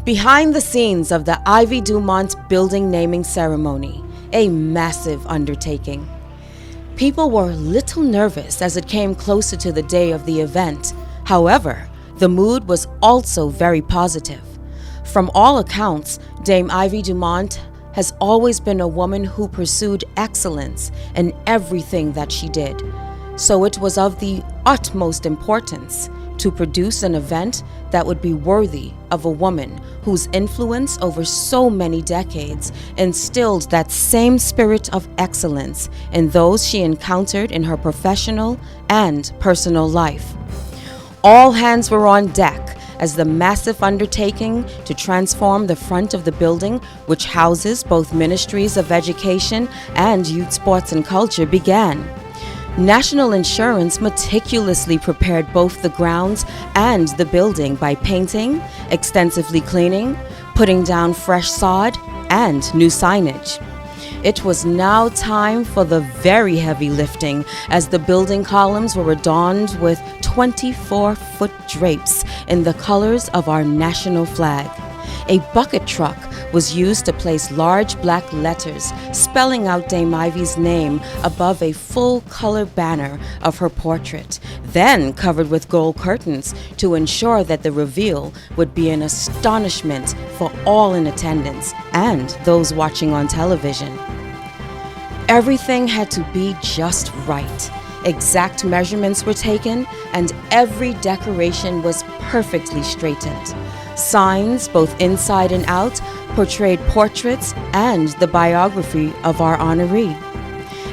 Behind the scenes of the Ivy Dumont building naming ceremony, a massive undertaking. People were a little nervous as it came closer to the day of the event. However, the mood was also very positive. From all accounts, Dame Ivy Dumont has always been a woman who pursued excellence in everything that she did. So it was of the utmost importance to produce an event that would be worthy of a woman whose influence over so many decades instilled that same spirit of excellence in those she encountered in her professional and personal life. All hands were on deck as the massive undertaking to transform the front of the building, which houses both Ministries of Education and Youth, Sports and Culture, began. National Insurance meticulously prepared both the grounds and the building by painting, extensively cleaning, putting down fresh sod, and new signage. It was now time for the very heavy lifting as the building columns were adorned with 24-foot drapes in the colors of our national flag. A bucket truck was used to place large black letters spelling out Dame Ivy's name above a full-color banner of her portrait, then covered with gold curtains to ensure that the reveal would be an astonishment for all in attendance and those watching on television. Everything had to be just right. Exact measurements were taken, and every decoration was perfectly straightened. Signs, both inside and out, portrayed portraits and the biography of our honoree.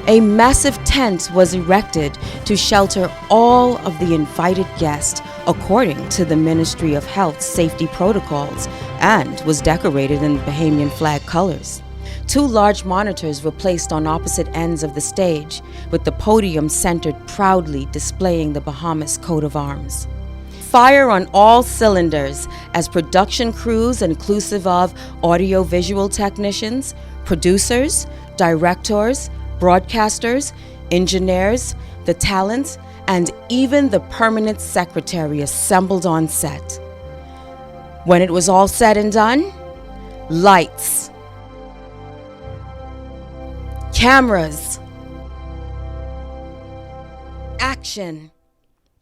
A massive tent was erected to shelter all of the invited guests according to the Ministry of Health's safety protocols and was decorated in Bahamian flag colors. 2 large monitors were placed on opposite ends of the stage, with the podium centered proudly displaying the Bahamas coat of arms. Fire on all cylinders as production crews inclusive of audio-visual technicians, producers, directors, broadcasters, engineers, the talent, and even the permanent secretary assembled on set. When it was all said and done, lights, cameras, action.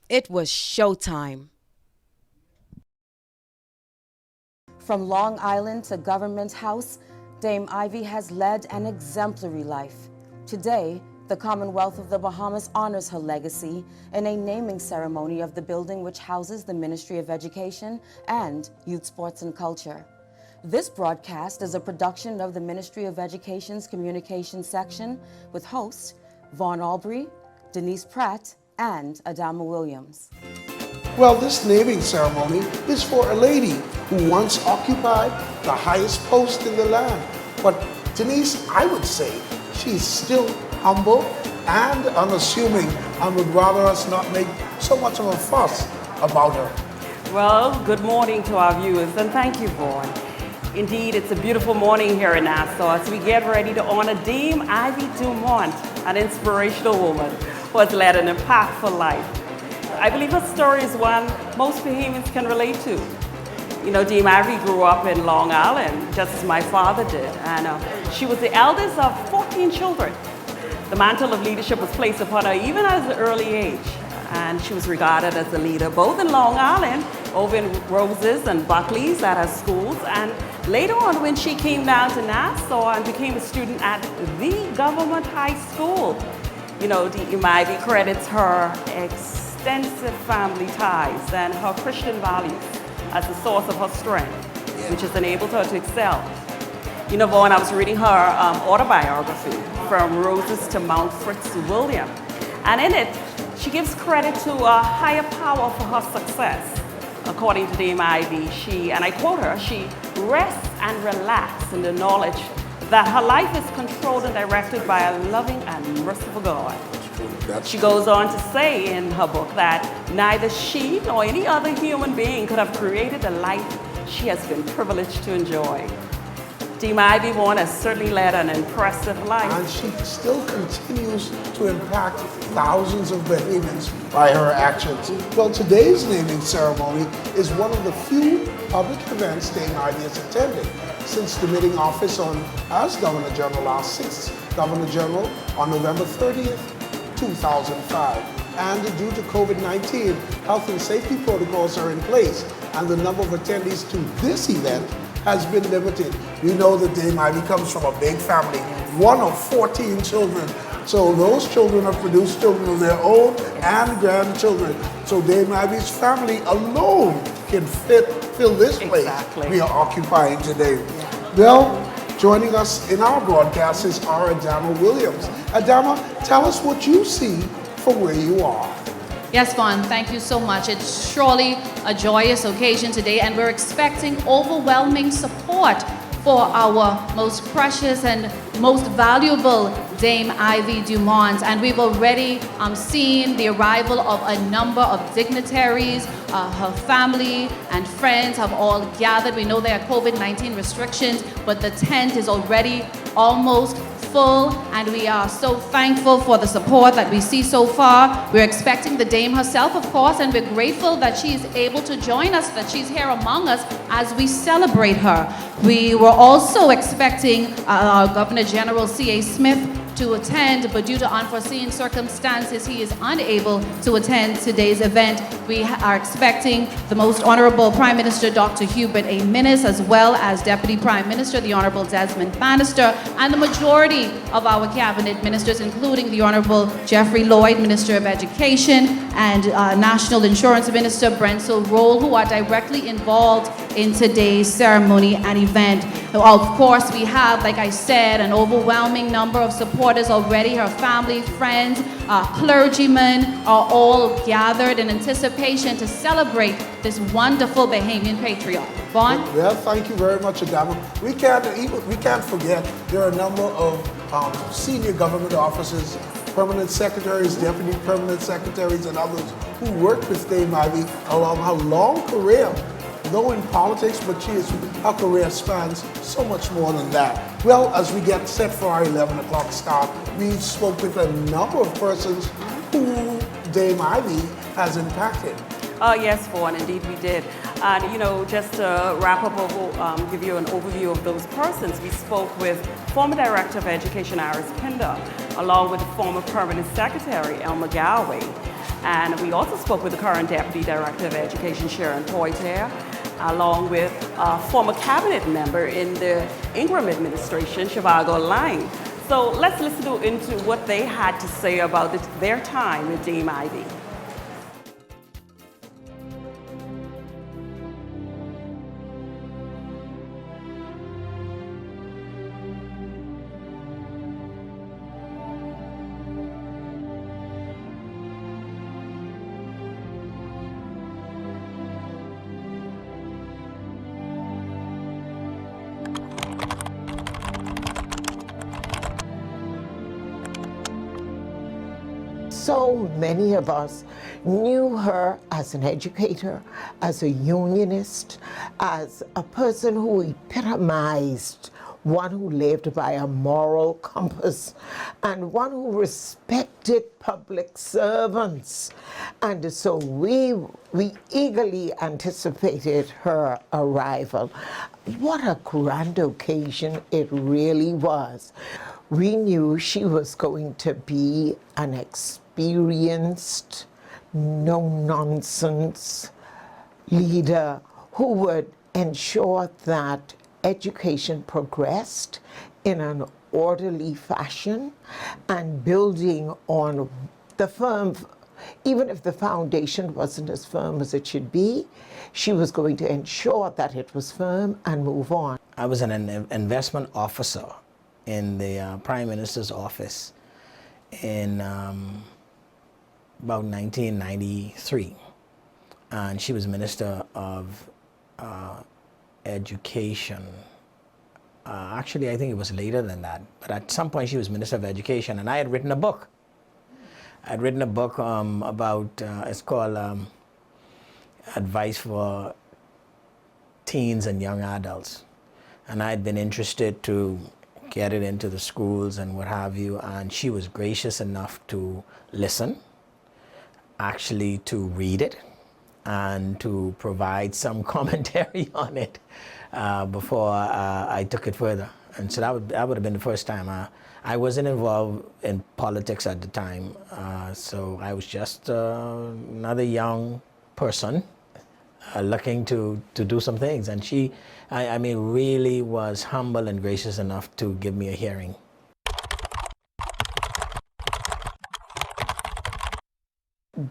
It was showtime. From Long Island to Government House, Dame Ivy has led an exemplary life. Today, the Commonwealth of the Bahamas honors her legacy in a naming ceremony of the building which houses the Ministry of Education and Youth, Sports and Culture. This broadcast is a production of the Ministry of Education's Communications section with hosts Vaughn Albury, Denise Pratt, and Adama Williams. Well, this naming ceremony is for a lady who once occupied the highest post in the land. But Denise, I would say she's still humble and unassuming and would rather us not make so much of a fuss about her. Well, good morning to our viewers, and thank you, Vaughn. Indeed, it's a beautiful morning here in Nassau as we get ready to honor Dame Ivy Dumont, an inspirational woman who has led an impactful life. I believe her story is one most Bahamians can relate to. You know, Dame Ivy grew up in Long Island, just as my father did, and she was the eldest of 14 children. The mantle of leadership was placed upon her even at an early age, and she was regarded as a leader both in Long Island, over in Roses and Buckley's at her schools, and later on when she came down to Nassau and became a student at the Government High School. You know, Dame Ivy credits her extensive family ties and her Christian values as the source of her strength, which has enabled her to excel. You know, Vaughn, I was reading her autobiography, From Roses to Mount Fritz William, and in it, she gives credit to a higher power for her success. According to Dame Ivy, she, and I quote her, she rests and relaxes in the knowledge that her life is controlled and directed by a loving and merciful God. She goes on to say in her book that neither she nor any other human being could have created the life she has been privileged to enjoy. Dame Ivy Dumont has certainly led an impressive life. And she still continues to impact thousands of Bahamians by her actions. Well, today's naming ceremony is one of the few public events Dame Ivy has attended since demanding office as Governor General, our 6th Governor General, on November 30th, 2005. And due to COVID-19, health and safety protocols are in place, and the number of attendees to this event has been limited. You know that Dame Ivy comes from a big family, one of 14 children. So those children have produced children of their own and grandchildren. So Dame Ivy's family alone can fill this place we are occupying today. Well, joining us in our broadcast is our Adama Williams. Adama, tell us what you see from where you are. Yes, Vaughn, thank you so much. It's surely a joyous occasion today, and we're expecting overwhelming support for our most precious and most valuable Dame Ivy Dumont. And we've already seen the arrival of a number of dignitaries. Her family and friends have all gathered. We know there are COVID-19 restrictions, but the tent is already almost full, and we are so thankful for the support that we see so far. We're expecting the Dame herself, of course, and we're grateful that she's able to join us, that she's here among us as we celebrate her. We were also expecting our Governor General C.A. Smith to attend, but due to unforeseen circumstances, he is unable to attend today's event. We are expecting the Most Honorable Prime Minister Dr. Hubert A. Minnis, as well as Deputy Prime Minister, the Honorable Desmond Bannister, and the majority of our cabinet ministers, including the Honorable Jeffrey Lloyd, Minister of Education, and National Insurance Minister Brenzel Roll, who are directly involved in today's ceremony and event. Of course, we have, like I said, an overwhelming number of supporters already. Her family, friends, clergymen are all gathered in anticipation to celebrate this wonderful Bahamian patriarch. Vaughn? Well, thank you very much, Adama. We can't forget there are a number of senior government officers, permanent secretaries, deputy permanent secretaries, and others who worked with Dame Ivy along her long career. Though in politics, but her career spans so much more than that. Well, as we get set for our 11 o'clock start, we spoke with a number of persons who Dame Ivy has impacted. Yes, Vaughn, indeed we did. And, you know, just to wrap up, give you an overview of those persons, we spoke with former Director of Education, Iris Pinder, along with former Permanent Secretary, Elmer Galway. And we also spoke with the current Deputy Director of Education, Sharon Poitier, along with a former cabinet member in the Ingram administration, Shivago Lang. So let's listen into what they had to say about their time with Dame Ivy. So many of us knew her as an educator, as a unionist, as a person who epitomized one who lived by a moral compass and one who respected public servants. And so we eagerly anticipated her arrival. What a grand occasion it really was. We knew she was going to be an experienced, no-nonsense leader who would ensure that education progressed in an orderly fashion and building on the firm. Even if the foundation wasn't as firm as it should be, she was going to ensure that it was firm and move on. I was an investment officer in the Prime Minister's office in about 1993, and she was Minister of Education. Actually, I think it was later than that, but at some point she was Minister of Education, and I had written a book. I'd written a book about, it's called Advice for Teens and Young Adults. and I'd been interested to get it into the schools and what have you, and she was gracious enough to listen, actually to read it, and to provide some commentary on it before I took it further. And so that would have been the first time. I wasn't involved in politics at the time, so I was just another young person looking to do some things. And she, I mean, really was humble and gracious enough to give me a hearing.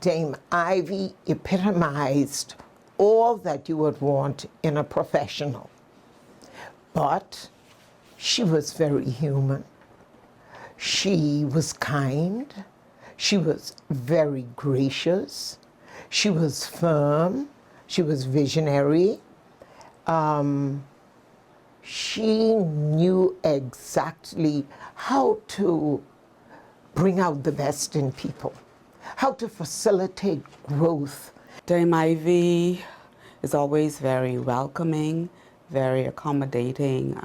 Dame Ivy epitomized all that you would want in a professional, but she was very human. She was kind. She was very gracious. She was firm. She was visionary. She knew exactly how to bring out the best in people, how to facilitate growth. Dame Ivy is always very welcoming, very accommodating,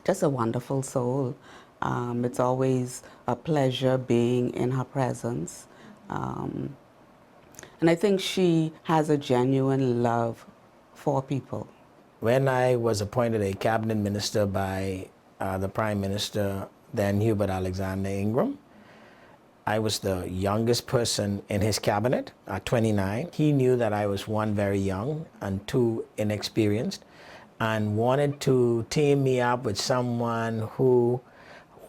just a wonderful soul. It's always a pleasure being in her presence. And I think she has a genuine love for people. When I was appointed a cabinet minister by the Prime Minister, then Hubert Alexander Ingram, I was the youngest person in his cabinet at 29. He knew that I was, one, very young, and two, inexperienced, and wanted to team me up with someone who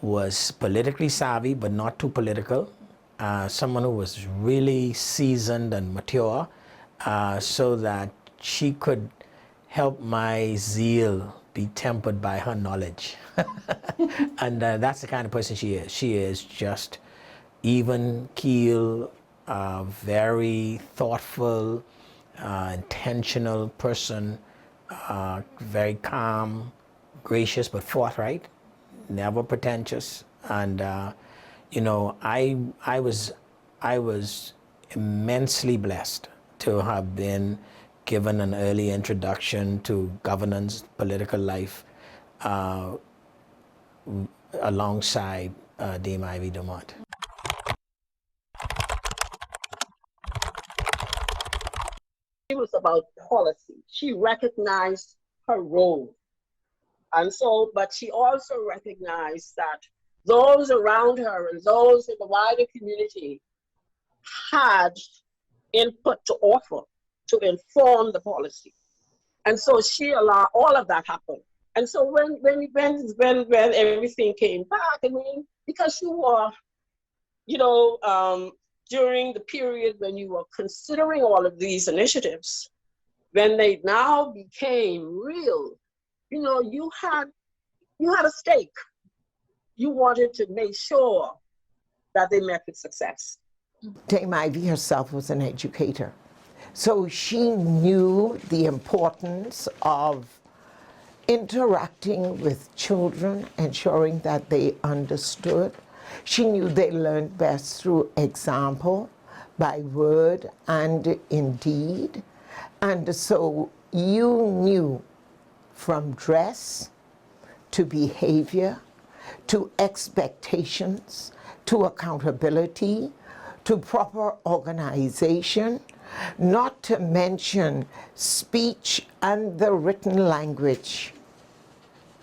was politically savvy but not too political, someone who was really seasoned and mature, so that she could help my zeal be tempered by her knowledge. And that's the kind of person she is. She is just even keel, very thoughtful, intentional person, very calm, gracious but forthright, never pretentious. And you know, I was immensely blessed to have been given an early introduction to governance, political life, alongside Dame Ivy Dumont. It was about policy. She recognized her role. And so, but she also recognized that those around her and those in the wider community had input to offer to inform the policy. And so she allowed all of that happen. And so when everything came back, I mean, because you were, you know, during the period when you were considering all of these initiatives, when they now became real, you know, you had a stake. You wanted to make sure that they met with success. Dame Ivy herself was an educator. So she knew the importance of interacting with children, ensuring that they understood. She knew they learned best through example, by word and in deed. And so you knew from dress to behavior, to expectations, to accountability, to proper organization, not to mention speech and the written language.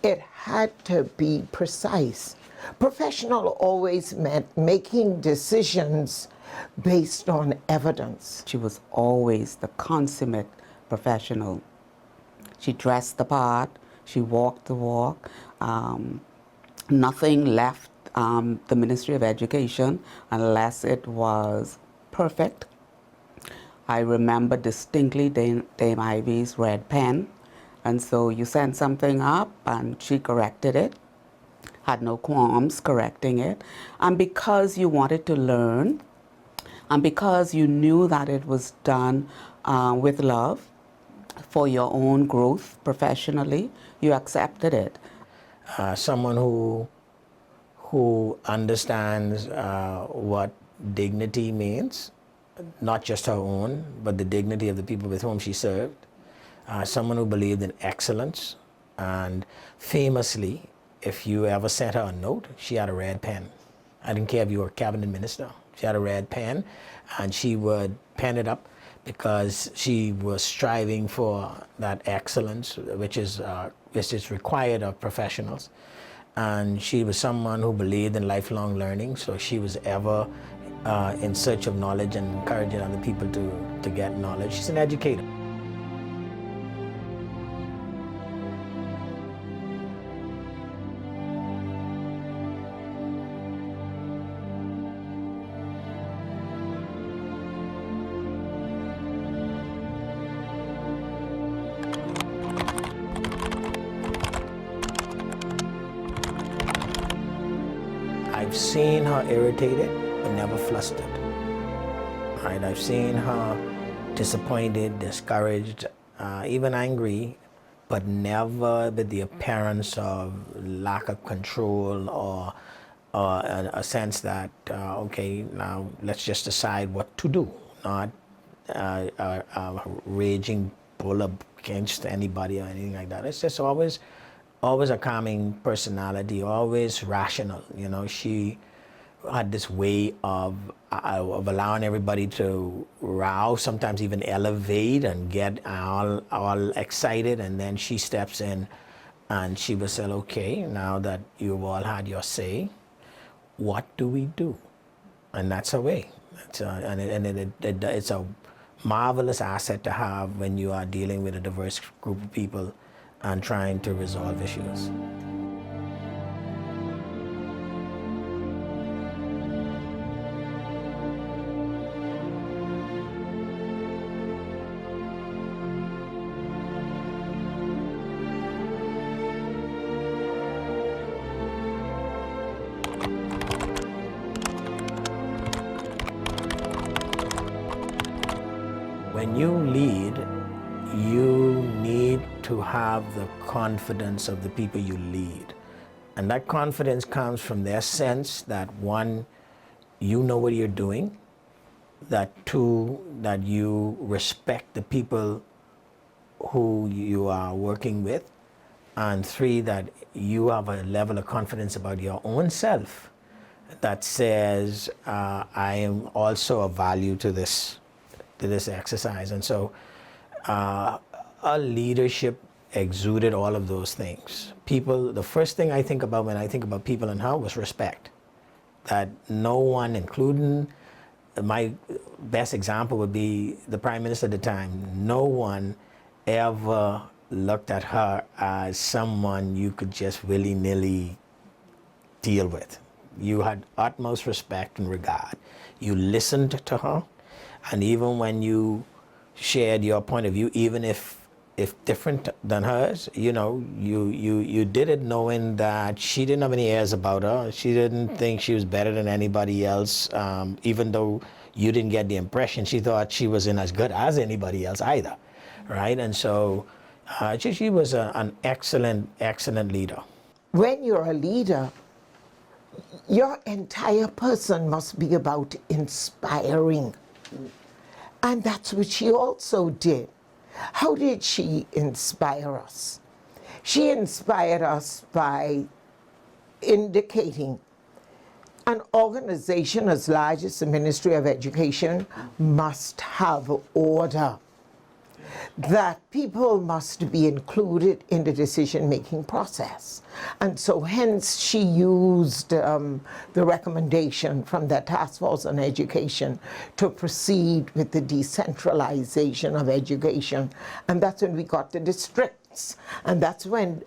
It had to be precise. Professional always meant making decisions based on evidence. She was always the consummate professional. She dressed the part, she walked the walk. Nothing left the Ministry of Education unless it was perfect. I remember distinctly Dame Ivy's red pen, and so you sent something up and she corrected it, had no qualms correcting it. And because you wanted to learn, and because you knew that it was done with love for your own growth professionally, you accepted it. Someone who understands what dignity means, not just her own, but the dignity of the people with whom she served. Someone who believed in excellence, And famously, if you ever sent her a note, she had a red pen. I didn't care if you were a cabinet minister. She had a red pen, and she would pen it up because she was striving for that excellence, which is required of professionals. And she was someone who believed in lifelong learning, so she was ever in search of knowledge and encouraging other people to get knowledge. She's an educator. I've seen her irritated, but never flustered. Right? I've seen her disappointed, discouraged, even angry, but never with the appearance of lack of control or a sense that, okay, now let's just decide what to do, not a raging bull against anybody or anything like that. It's just always a calming personality, always rational. You know, she had this way of allowing everybody to rouse, sometimes even elevate and get all excited, and then she steps in and she will say, okay, now that you've all had your say, what do we do? And that's her way. It's a marvelous asset to have when you are dealing with a diverse group of people and trying to resolve issues. When you lead, you need to have the confidence of the people you lead. And that confidence comes from their sense that, one, you know what you're doing, that two, that you respect the people who you are working with, and three, that you have a level of confidence about your own self that says, I am also of value to this exercise. And so our leadership exuded all of those things. People, the first thing I think about when I think about people and her was respect. That no one, including, my best example would be the Prime Minister at the time, no one ever looked at her as someone you could just willy-nilly deal with. You had utmost respect and regard. You listened to her, and even when you shared your point of view, even if different than hers, you know, you did it knowing that she didn't have any airs about her. She didn't think she was better than anybody else, even though you didn't get the impression she thought she wasn't as good as anybody else either, right? And so she was an excellent leader. When you're a leader, your entire person must be about inspiring. And that's what she also did. How did she inspire us? She inspired us by indicating an organization as large as the Ministry of Education must have order, that people must be included in the decision-making process. And so hence she used the recommendation from the Task Force on Education to proceed with the decentralization of education. And that's when we got the districts. And that's when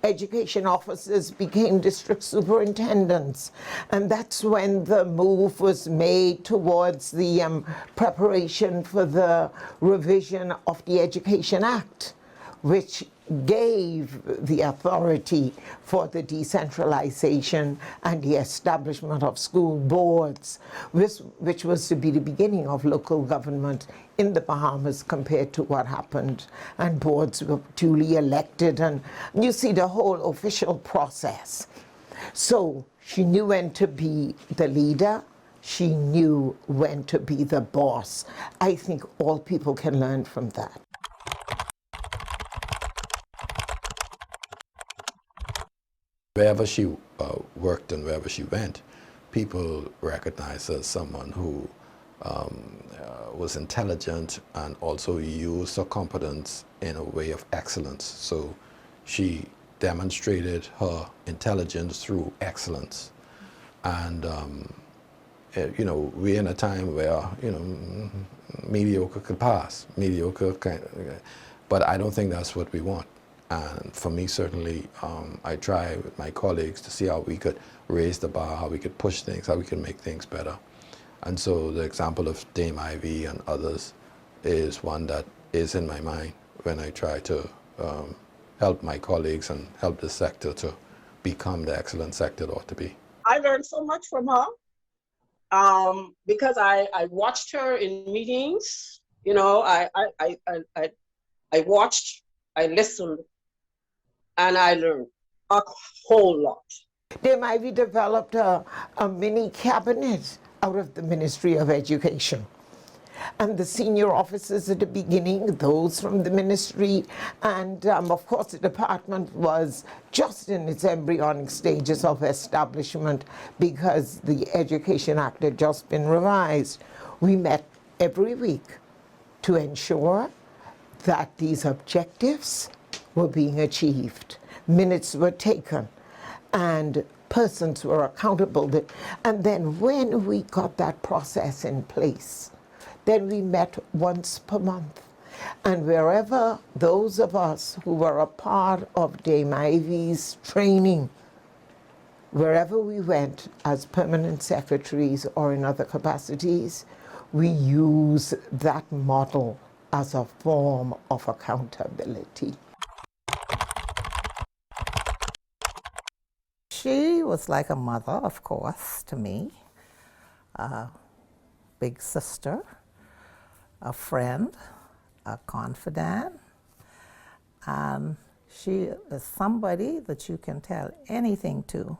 education officers became district superintendents. And that's when the move was made towards the preparation for the revision of the Education Act, which gave the authority for the decentralization and the establishment of school boards, which was to be the beginning of local government in the Bahamas compared to what happened. And boards were duly elected, and you see the whole official process. So she knew when to be the leader. She knew when to be the boss. I think all people can learn from that. Wherever she worked and wherever she went, people recognized her as someone who was intelligent and also used her competence in a way of excellence. So she demonstrated her intelligence through excellence. And, you know, we're in a time where, you know, mediocre could pass, but I don't think that's what we want. And for me, certainly, I try with my colleagues to see how we could raise the bar, how we could push things, how we can make things better. And so the example of Dame Ivy and others is one that is in my mind when I try to help my colleagues and help the sector to become the excellent sector it ought to be. I learned so much from her because I watched her in meetings. You know, I watched, I listened, and I learned a whole lot. Dame Ivy developed a mini cabinet out of the Ministry of Education. And the senior officers at the beginning, those from the ministry, and of course the department was just in its embryonic stages of establishment because the Education Act had just been revised. We met every week to ensure that these objectives were being achieved. Minutes were taken and persons were accountable. And then when we got that process in place, then we met once per month. And wherever those of us who were a part of Dame Ivy's training, wherever we went as permanent secretaries or in other capacities, we use that model as a form of accountability. She was like a mother, of course, to me, a big sister, a friend, a confidant, and she is somebody that you can tell anything to,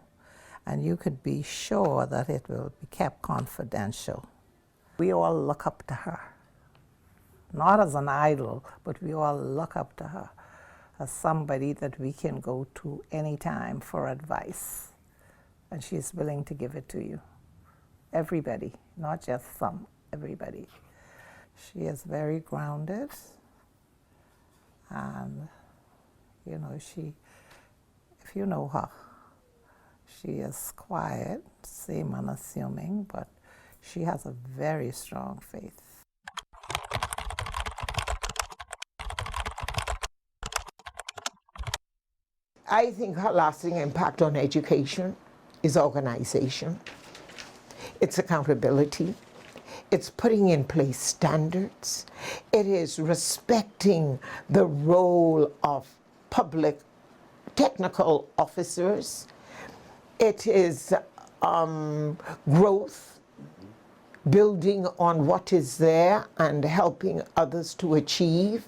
and you could be sure that it will be kept confidential. We all look up to her, not as an idol, but we all look up to her as somebody that we can go to anytime for advice, and she's willing to give it to you. Everybody, not just some, everybody. She is very grounded, and you know, if you know her, she is quiet, same unassuming, but she has a very strong faith. I think her lasting impact on education is organization, it's accountability, it's putting in place standards, it is respecting the role of public technical officers, it is growth, building on what is there and helping others to achieve.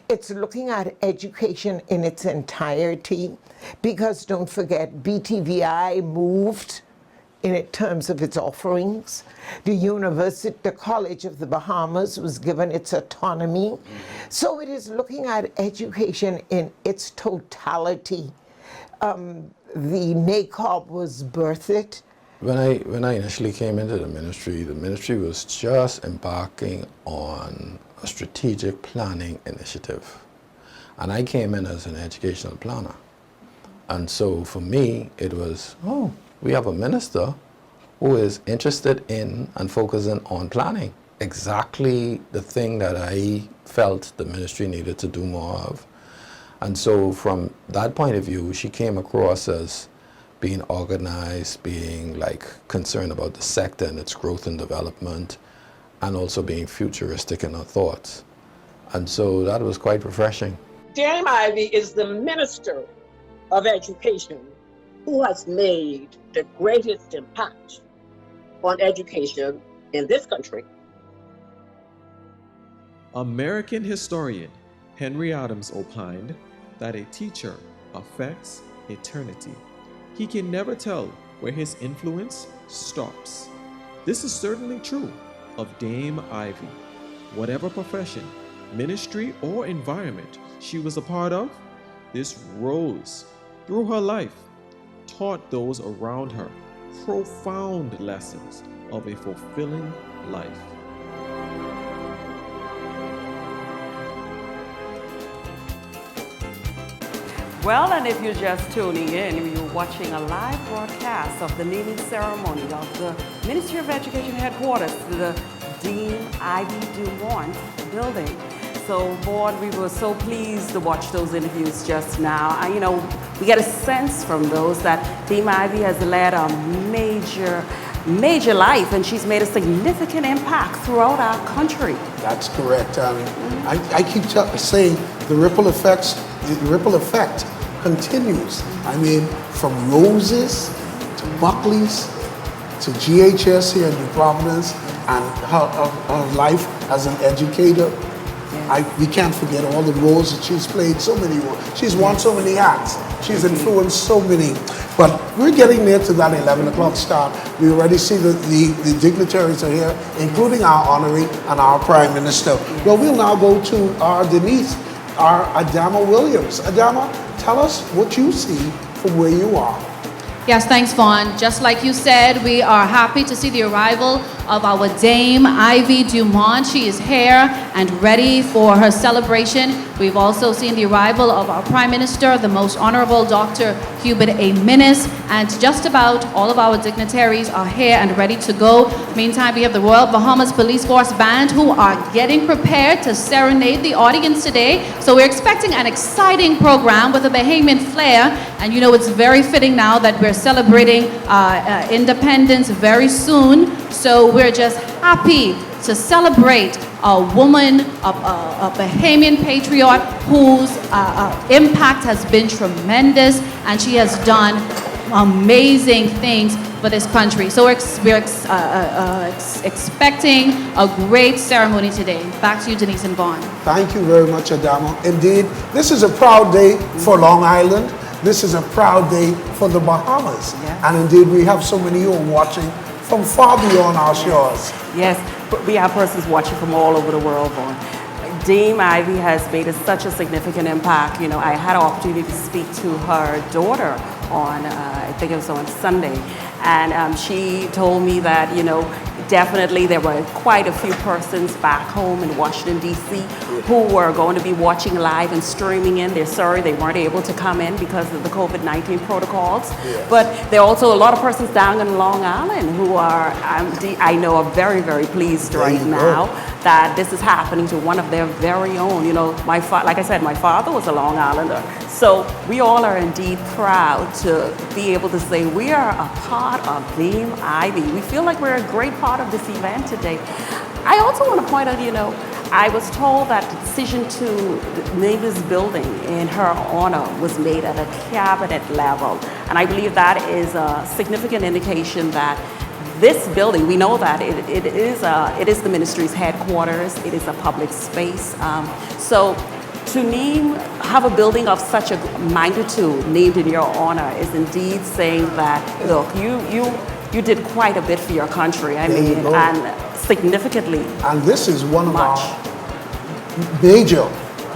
It's looking at education in its entirety, because don't forget, BTVI moved in terms of its offerings. The College of the Bahamas was given its autonomy. So it is looking at education in its totality. The NACOB was birthed. When I initially came into the ministry was just embarking on a strategic planning initiative. And I came in as an educational planner. And so for me, it was, oh, we have a minister who is interested in and focusing on planning. Exactly the thing that I felt the ministry needed to do more of. And so from that point of view, she came across as being organized, being like concerned about the sector and its growth and development, and also being futuristic in her thoughts. And so that was quite refreshing. Dame Ivy is the Minister of Education who has made the greatest impact on education in this country. American historian Henry Adams opined that a teacher affects eternity. He can never tell where his influence stops. This is certainly true of Dame Ivy. Whatever profession, ministry, or environment she was a part of, this rose through her life, taught those around her profound lessons of a fulfilling life. Well, and if you're just tuning in, you're watching a live broadcast of the naming ceremony of the Ministry of Education headquarters to the Dame Ivy Dumont building. So, Board, we were so pleased to watch those interviews just now. We get a sense from those that Dame Ivy has led a major life, and she's made a significant impact throughout our country. That's correct. I keep saying the ripple effect continues. From Roses to Buckley's to GHS here in New Providence, and her life as an educator. We can't forget all the roles that she's played, so many roles. She's won so many hats. She's influenced so many. But we're getting near to that 11 o'clock start. We already see the dignitaries are here, including our honoree and our Prime Minister. Well, we'll now go to our Denise, our Adama Williams. Adama, tell us what you see from where you are. Yes, thanks, Vaughn. Just like you said, we are happy to see the arrival of our Dame Ivy Dumont. She is here and ready for her celebration. We've also seen the arrival of our Prime Minister, the Most Honorable Dr. Hubert A. Minnis, and just about all of our dignitaries are here and ready to go. Meantime, we have the Royal Bahamas Police Force Band who are getting prepared to serenade the audience today. So we're expecting an exciting program with a Bahamian flair, and it's very fitting now that we're celebrating independence very soon. So we're just happy to celebrate a woman, a Bahamian patriot whose impact has been tremendous, and she has done amazing things for this country. So we're expecting a great ceremony today. Back to you, Denise and Vaughn. Thank you very much, Adama. Indeed, this is a proud day for Long Island. This is a proud day for the Bahamas. Yes. And indeed, we have so many who are watching from far beyond our shores. Yes, we have persons watching from all over the world, Vaughn. Dame Ivy has made such a significant impact. I had an opportunity to speak to her daughter on, I think it was on Sunday, and she told me that, definitely there were quite a few persons back home in Washington, D.C. who were going to be watching live and streaming in. They're sorry they weren't able to come in because of the COVID-19 protocols. Yes. But there are also a lot of persons down in Long Island who are, I know, are very, very pleased right now that this is happening to one of their very own. Like I said, my father was a Long Islander. So we all are indeed proud to be able to say we are a part of Dame Ivy. We feel like we're a great part of this event today. I also want to point out, I was told that the decision to name this building in her honor was made at a cabinet level. And I believe that is a significant indication that this building, we know that it is the ministry's headquarters. It is a public space. So to have a building of such a magnitude named in your honor is indeed saying that, look, you did quite a bit for your country. And significantly. And this is one of our major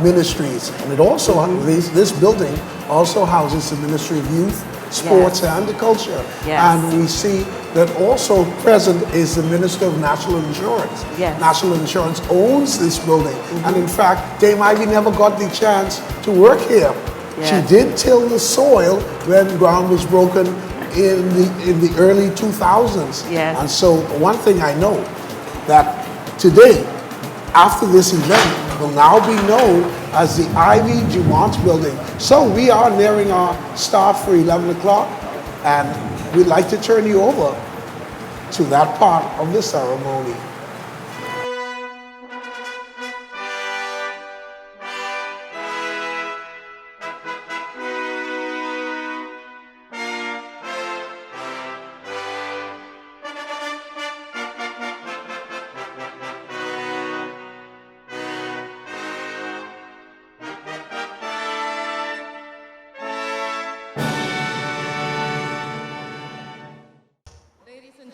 ministries. And it also, this building also houses the Ministry of Youth, Sports, and Culture. Yes. And we see that also present is the Minister of National Insurance. Yes. National Insurance owns this building. And in fact, Dame Ivy never got the chance to work here. Yes. She did till the soil when ground was broken in the early 2000s. Yes. And so one thing I know, that today, after this event, will now be known as the Ivy Dumont Building. So we are nearing our start for 11 o'clock, and we'd like to turn you over to that part of the ceremony.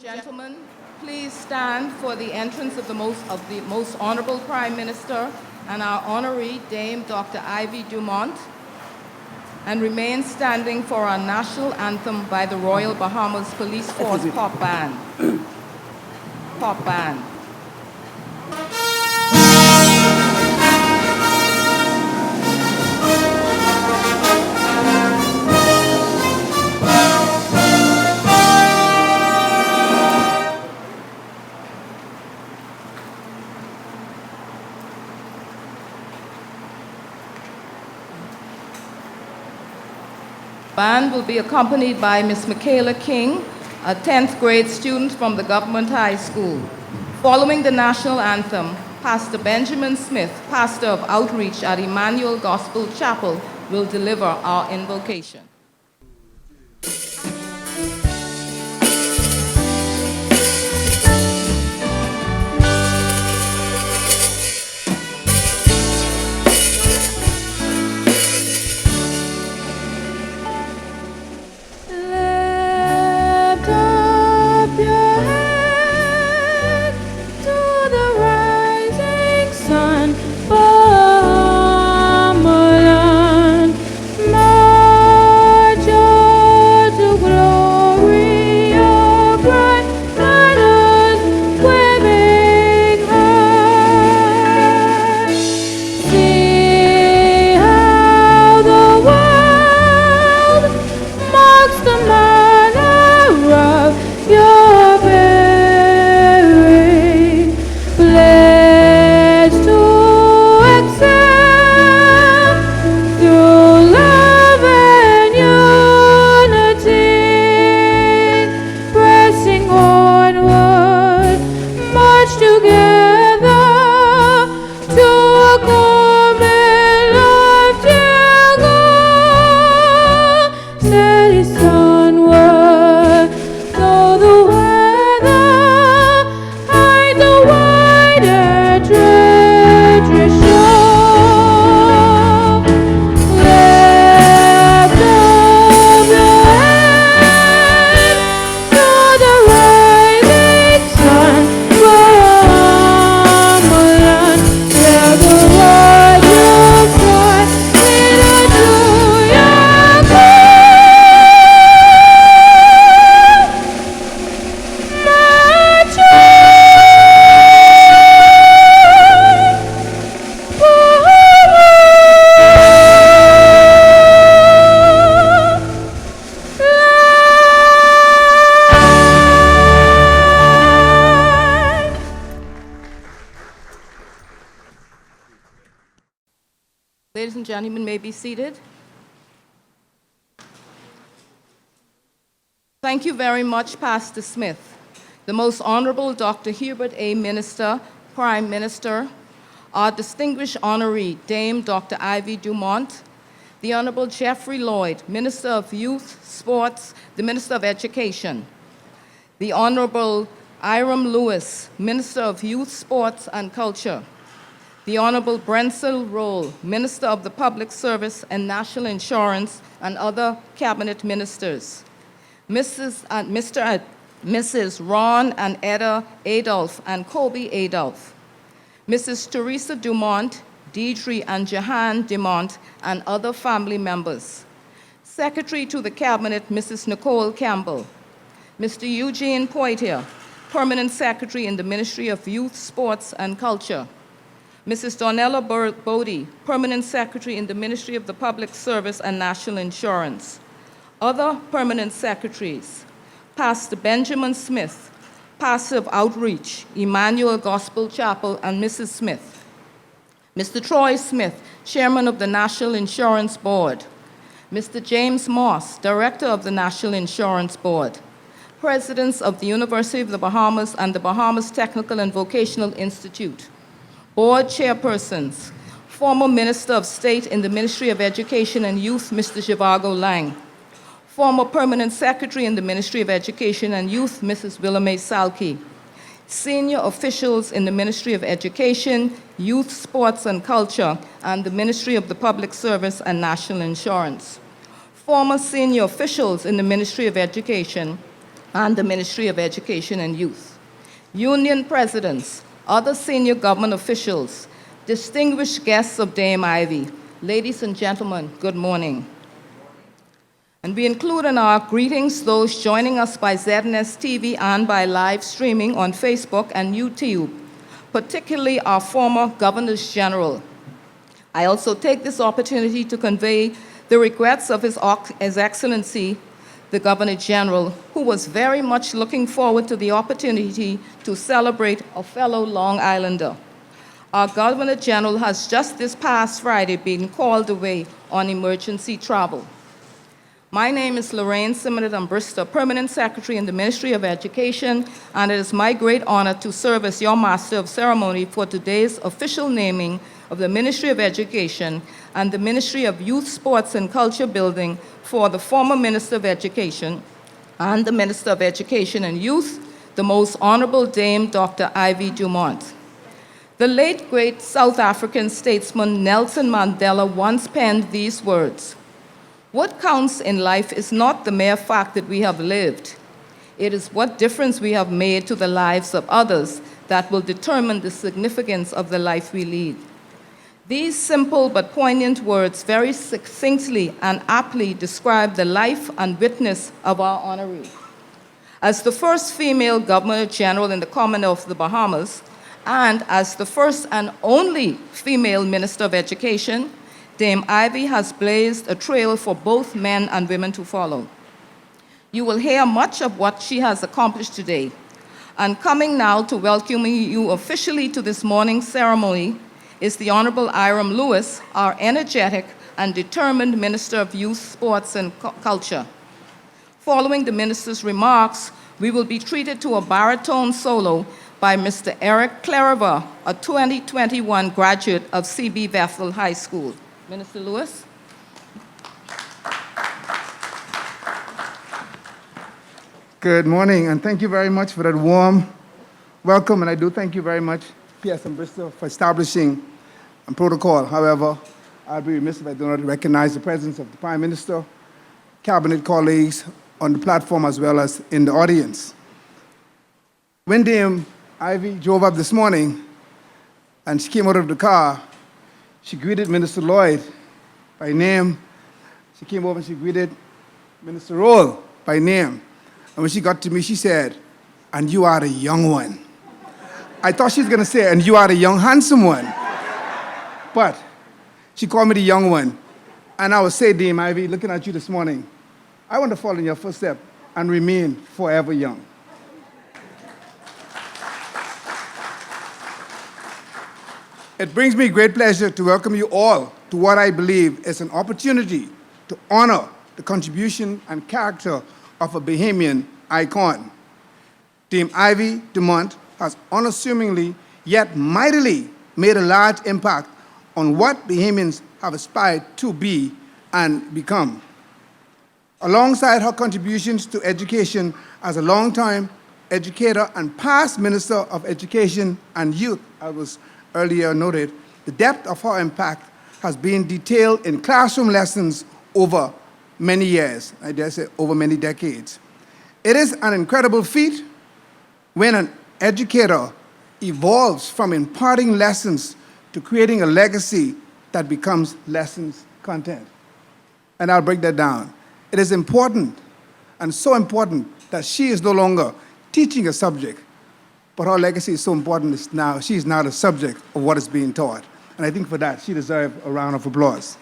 Gentlemen, please stand for the entrance of the most honorable Prime Minister and our honoree, Dame Dr. Ivy Dumont. and remain standing for our national anthem by the Royal Bahamas Police Force Pop Band. Pop Band. Band will be accompanied by Miss Michaela King, a 10th grade student from the Government High School. Following the national anthem, Pastor Benjamin Smith, pastor of outreach at Emmanuel Gospel Chapel, will deliver our invocation. Ladies and gentlemen, may be seated. Thank you very much, Pastor Smith. The Most Honorable Dr. Hubert A. Minister, Prime Minister, our distinguished honoree, Dame Dr. Ivy Dumont, the Honorable Jeffrey Lloyd, Minister of Youth, Sports, the Minister of Education, the Honorable Iram Lewis, Minister of Youth, Sports, and Culture, the Honorable Brensel Roll, Minister of the Public Service and National Insurance, and other cabinet ministers, Mrs. Ron and Etta Adolph and Kobe Adolph, Mrs. Teresa Dumont, Deidre and Jahan Dumont, and other family members, Secretary to the Cabinet, Mrs. Nicole Campbell, Mr. Eugene Poitier, Permanent Secretary in the Ministry of Youth, Sports, and Culture, Mrs. Donella Bodie, Permanent Secretary in the Ministry of the Public Service and National Insurance. Other permanent secretaries, Pastor Benjamin Smith, Pastor of Outreach, Emmanuel Gospel Chapel, and Mrs. Smith. Mr. Troy Smith, Chairman of the National Insurance Board. Mr. James Moss, Director of the National Insurance Board. Presidents of the University of the Bahamas and the Bahamas Technical and Vocational Institute. Board chairpersons, former Minister of State in the Ministry of Education and Youth, Mr. Zhivago Lang, former Permanent Secretary in the Ministry of Education and Youth, Mrs. Willamay Salke, senior officials in the Ministry of Education, Youth, Sports, and Culture, and the Ministry of the Public Service and National Insurance, former senior officials in the Ministry of Education and the Ministry of Education and Youth, union presidents, other senior government officials, distinguished guests of Dame Ivy, ladies and gentlemen, good morning. And we include in our greetings those joining us by ZNS TV and by live streaming on Facebook and YouTube, particularly our former Governors General. I also take this opportunity to convey the regrets of His Excellency, the Governor General, who was very much looking forward to the opportunity to celebrate a fellow Long Islander. Our Governor General has just this past Friday been called away on emergency travel. My name is Lorraine Simonet Brister, Permanent Secretary in the Ministry of Education, and it is my great honor to serve as your Master of Ceremony for today's official naming of the Ministry of Education and the Ministry of Youth, Sports, and Culture Building for the former Minister of Education and the Minister of Education and Youth, the Most Honorable Dame Dr. Ivy Dumont. The late, great South African statesman Nelson Mandela once penned these words: "What counts in life is not the mere fact that we have lived. It is what difference we have made to the lives of others that will determine the significance of the life we lead." These simple but poignant words very succinctly and aptly describe the life and witness of our honoree. As the first female Governor General in the Commonwealth of the Bahamas, and as the first and only female Minister of Education, Dame Ivy has blazed a trail for both men and women to follow. You will hear much of what she has accomplished today. And coming now to welcoming you officially to this morning's ceremony is the Honorable Iram Lewis, our energetic and determined Minister of Youth, Sports, and Culture. Following the Minister's remarks, we will be treated to a baritone solo by Mr. Eric Clariver, a 2021 graduate of C.B. Bethel High School. Minister Lewis. Good morning, and thank you very much for that warm welcome, and I do thank you very much, P.S. and Bristol, for establishing a protocol. However, I'll be remiss if I do not recognize the presence of the Prime Minister, Cabinet colleagues on the platform as well as in the audience. When Dame Ivy drove up this morning and she came out of the car, she greeted Minister Lloyd by name. She came over and she greeted Minister Roll by name. And when she got to me, she said, "And you are the young one." I thought she was going to say, "And you are the young, handsome one." But she called me the young one. And I would say, Dame Ivy, looking at you this morning, I want to follow in your footsteps and remain forever young. It brings me great pleasure to welcome you all to what I believe is an opportunity to honor the contribution and character of a Bahamian icon. Dame Ivy Dumont has unassumingly yet mightily made a large impact on what Bahamians have aspired to be and become. Alongside her contributions to education as a longtime educator and past Minister of Education and Youth, as was earlier noted, the depth of her impact has been detailed in classroom lessons over many years, I dare say over many decades. It is an incredible feat when an educator evolves from imparting lessons to creating a legacy that becomes lessons content. And I'll break that down. It is important, and so important, that she is no longer teaching a subject, but her legacy is so important now. She is now the subject of what is being taught. And I think for that, she deserves a round of applause.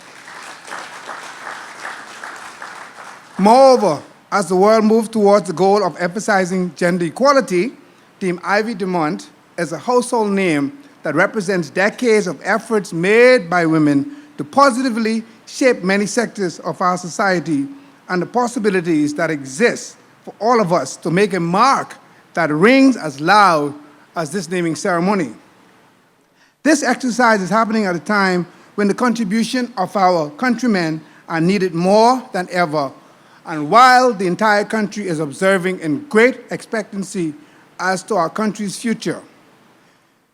Moreover, as the world moves towards the goal of emphasizing gender equality, Dame Ivy Dumont is a household name that represents decades of efforts made by women to positively shape many sectors of our society and the possibilities that exist for all of us to make a mark that rings as loud as this naming ceremony. This exercise is happening at a time when the contribution of our countrymen are needed more than ever, and while the entire country is observing in great expectancy as to our country's future.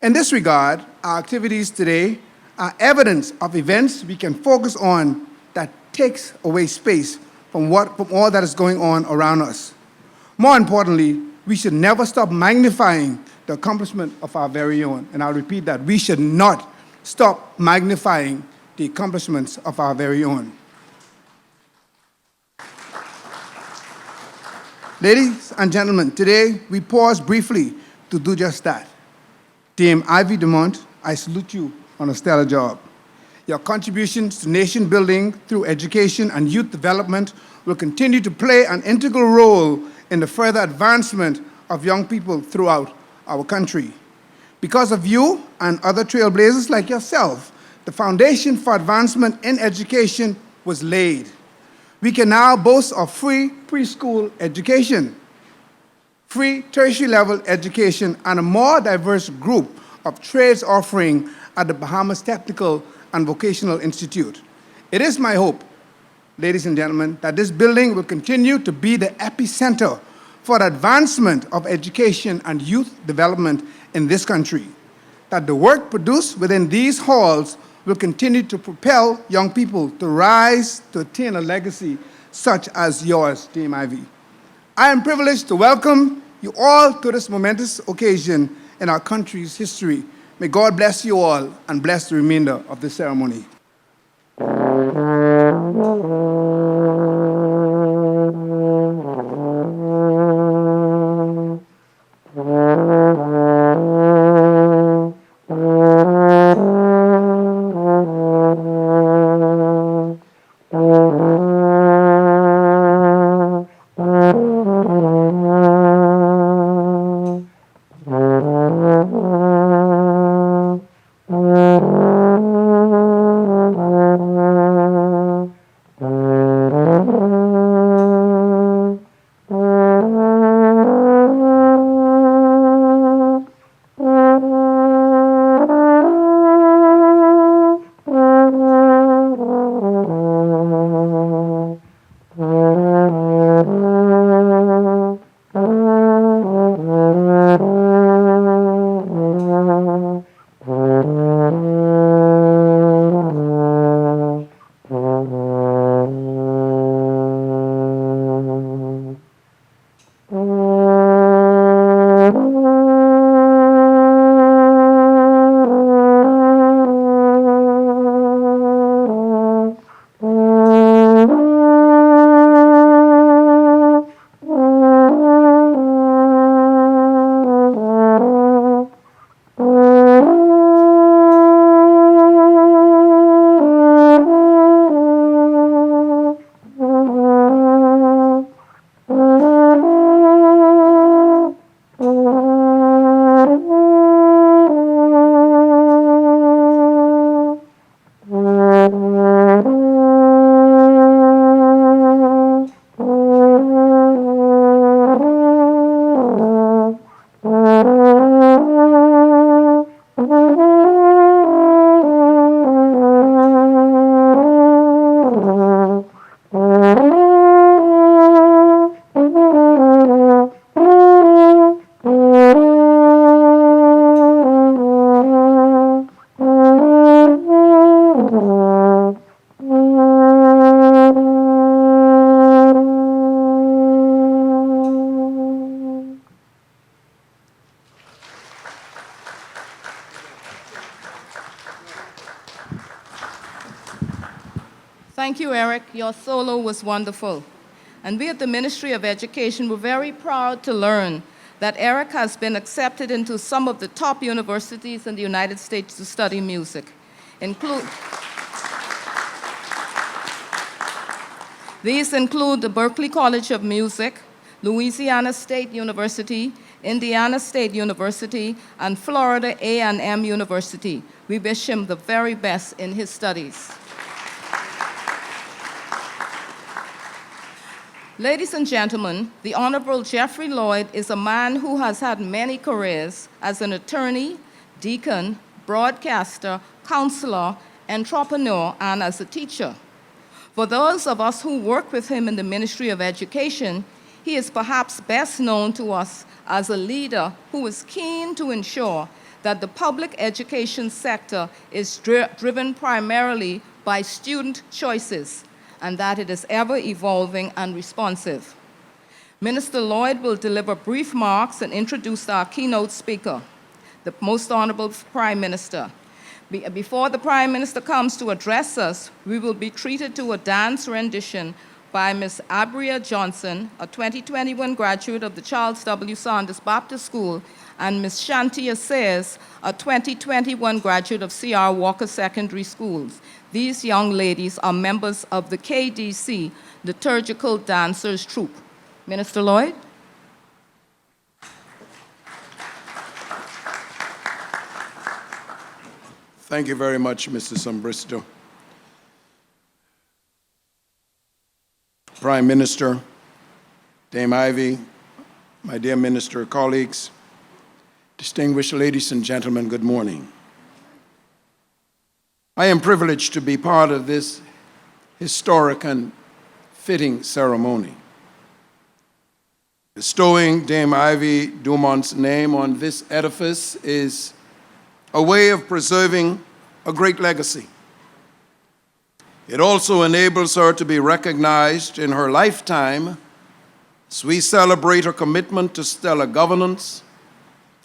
In this regard, our activities today are evidence of events we can focus on that takes away space from all that is going on around us. More importantly, we should never stop magnifying the accomplishment of our very own. And I'll repeat that, we should not stop magnifying the accomplishments of our very own. Ladies and gentlemen, today we pause briefly to do just that. Dame Ivy Dumont, I salute you on a stellar job. Your contributions to nation building through education and youth development will continue to play an integral role in the further advancement of young people throughout our country. Because of you and other trailblazers like yourself, the foundation for advancement in education was laid. We can now boast of free preschool education, free tertiary level education, and a more diverse group of trades offering at the Bahamas Technical and Vocational Institute. It is my hope, ladies and gentlemen, that this building will continue to be the epicenter for the advancement of education and youth development in this country, that the work produced within these halls will continue to propel young people to rise to attain a legacy such as yours, Dame Ivy. I am privileged to welcome you all to this momentous occasion in our country's history. May God bless you all and bless the remainder of the ceremony. Thank you, Eric. Your solo was wonderful. And we at the Ministry of Education were very proud to learn that Eric has been accepted into some of the top universities in the United States to study music. These include the Berklee College of Music, Louisiana State University, Indiana State University, and Florida A&M University. We wish him the very best in his studies. Ladies and gentlemen, the Honorable Jeffrey Lloyd is a man who has had many careers as an attorney, deacon, broadcaster, counselor, entrepreneur, and as a teacher. For those of us who work with him in the Ministry of Education, he is perhaps best known to us as a leader who is keen to ensure that the public education sector is driven primarily by student choices, and that it is ever evolving and responsive. Minister Lloyd will deliver brief remarks and introduce our keynote speaker, the Most Honorable Prime Minister. Before the Prime Minister comes to address us, we will be treated to a dance rendition by Ms. Abria Johnson, a 2021 graduate of the Charles W. Saunders Baptist School, and Ms. Shantia Sayers, a 2021 graduate of C.R. Walker Secondary Schools. These young ladies are members of the KDC Liturgical Dancers Troupe. Minister Lloyd? Thank you very much, Mr. Sombristo. Prime Minister, Dame Ivy, my dear minister colleagues, distinguished ladies and gentlemen, good morning. I am privileged to be part of this historic and fitting ceremony. Bestowing Dame Ivy Dumont's name on this edifice is a way of preserving a great legacy. It also enables her to be recognized in her lifetime as we celebrate her commitment to stellar governance,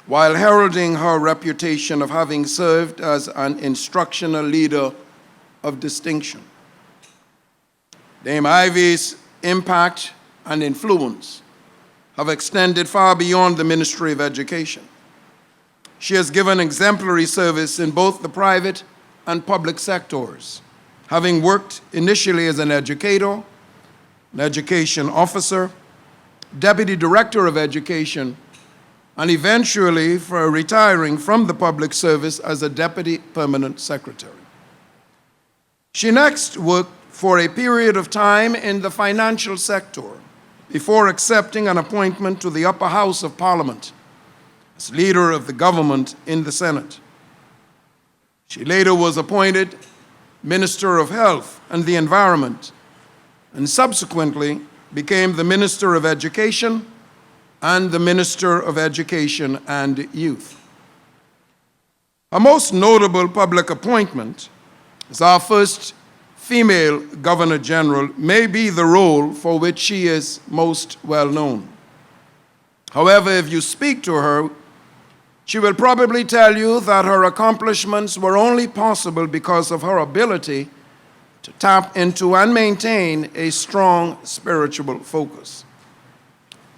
while heralding her reputation of having served as an instructional leader of distinction. Dame Ivy's impact and influence have extended far beyond the Ministry of Education. She has given exemplary service in both the private and public sectors, having worked initially as an educator, an education officer, deputy director of education, and eventually for retiring from the public service as a deputy permanent secretary. She next worked for a period of time in the financial sector before accepting an appointment to the upper house of Parliament as leader of the government in the Senate. She later was appointed Minister of Health and the Environment, and subsequently became the Minister of Education and the Minister of Education and Youth. Her most notable public appointment as our first female Governor General may be the role for which she is most well known. However, if you speak to her, she will probably tell you that her accomplishments were only possible because of her ability to tap into and maintain a strong spiritual focus.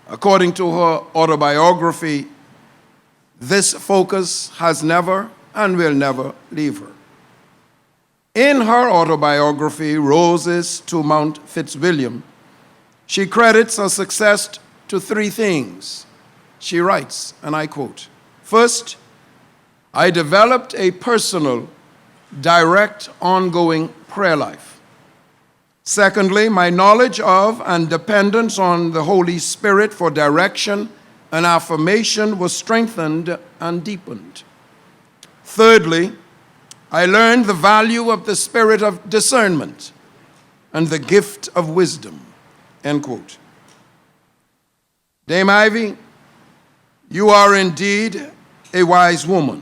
According to her autobiography, this focus has never and will never leave her. In her autobiography, Roses to Mount Fitzwilliam, she credits her success to three things. She writes, and I quote, "First, I developed a personal, direct, ongoing prayer life. Secondly, my knowledge of and dependence on the Holy Spirit for direction and affirmation was strengthened and deepened. Thirdly, I learned the value of the spirit of discernment and the gift of wisdom." End quote. Dame Ivy, you are indeed a wise woman,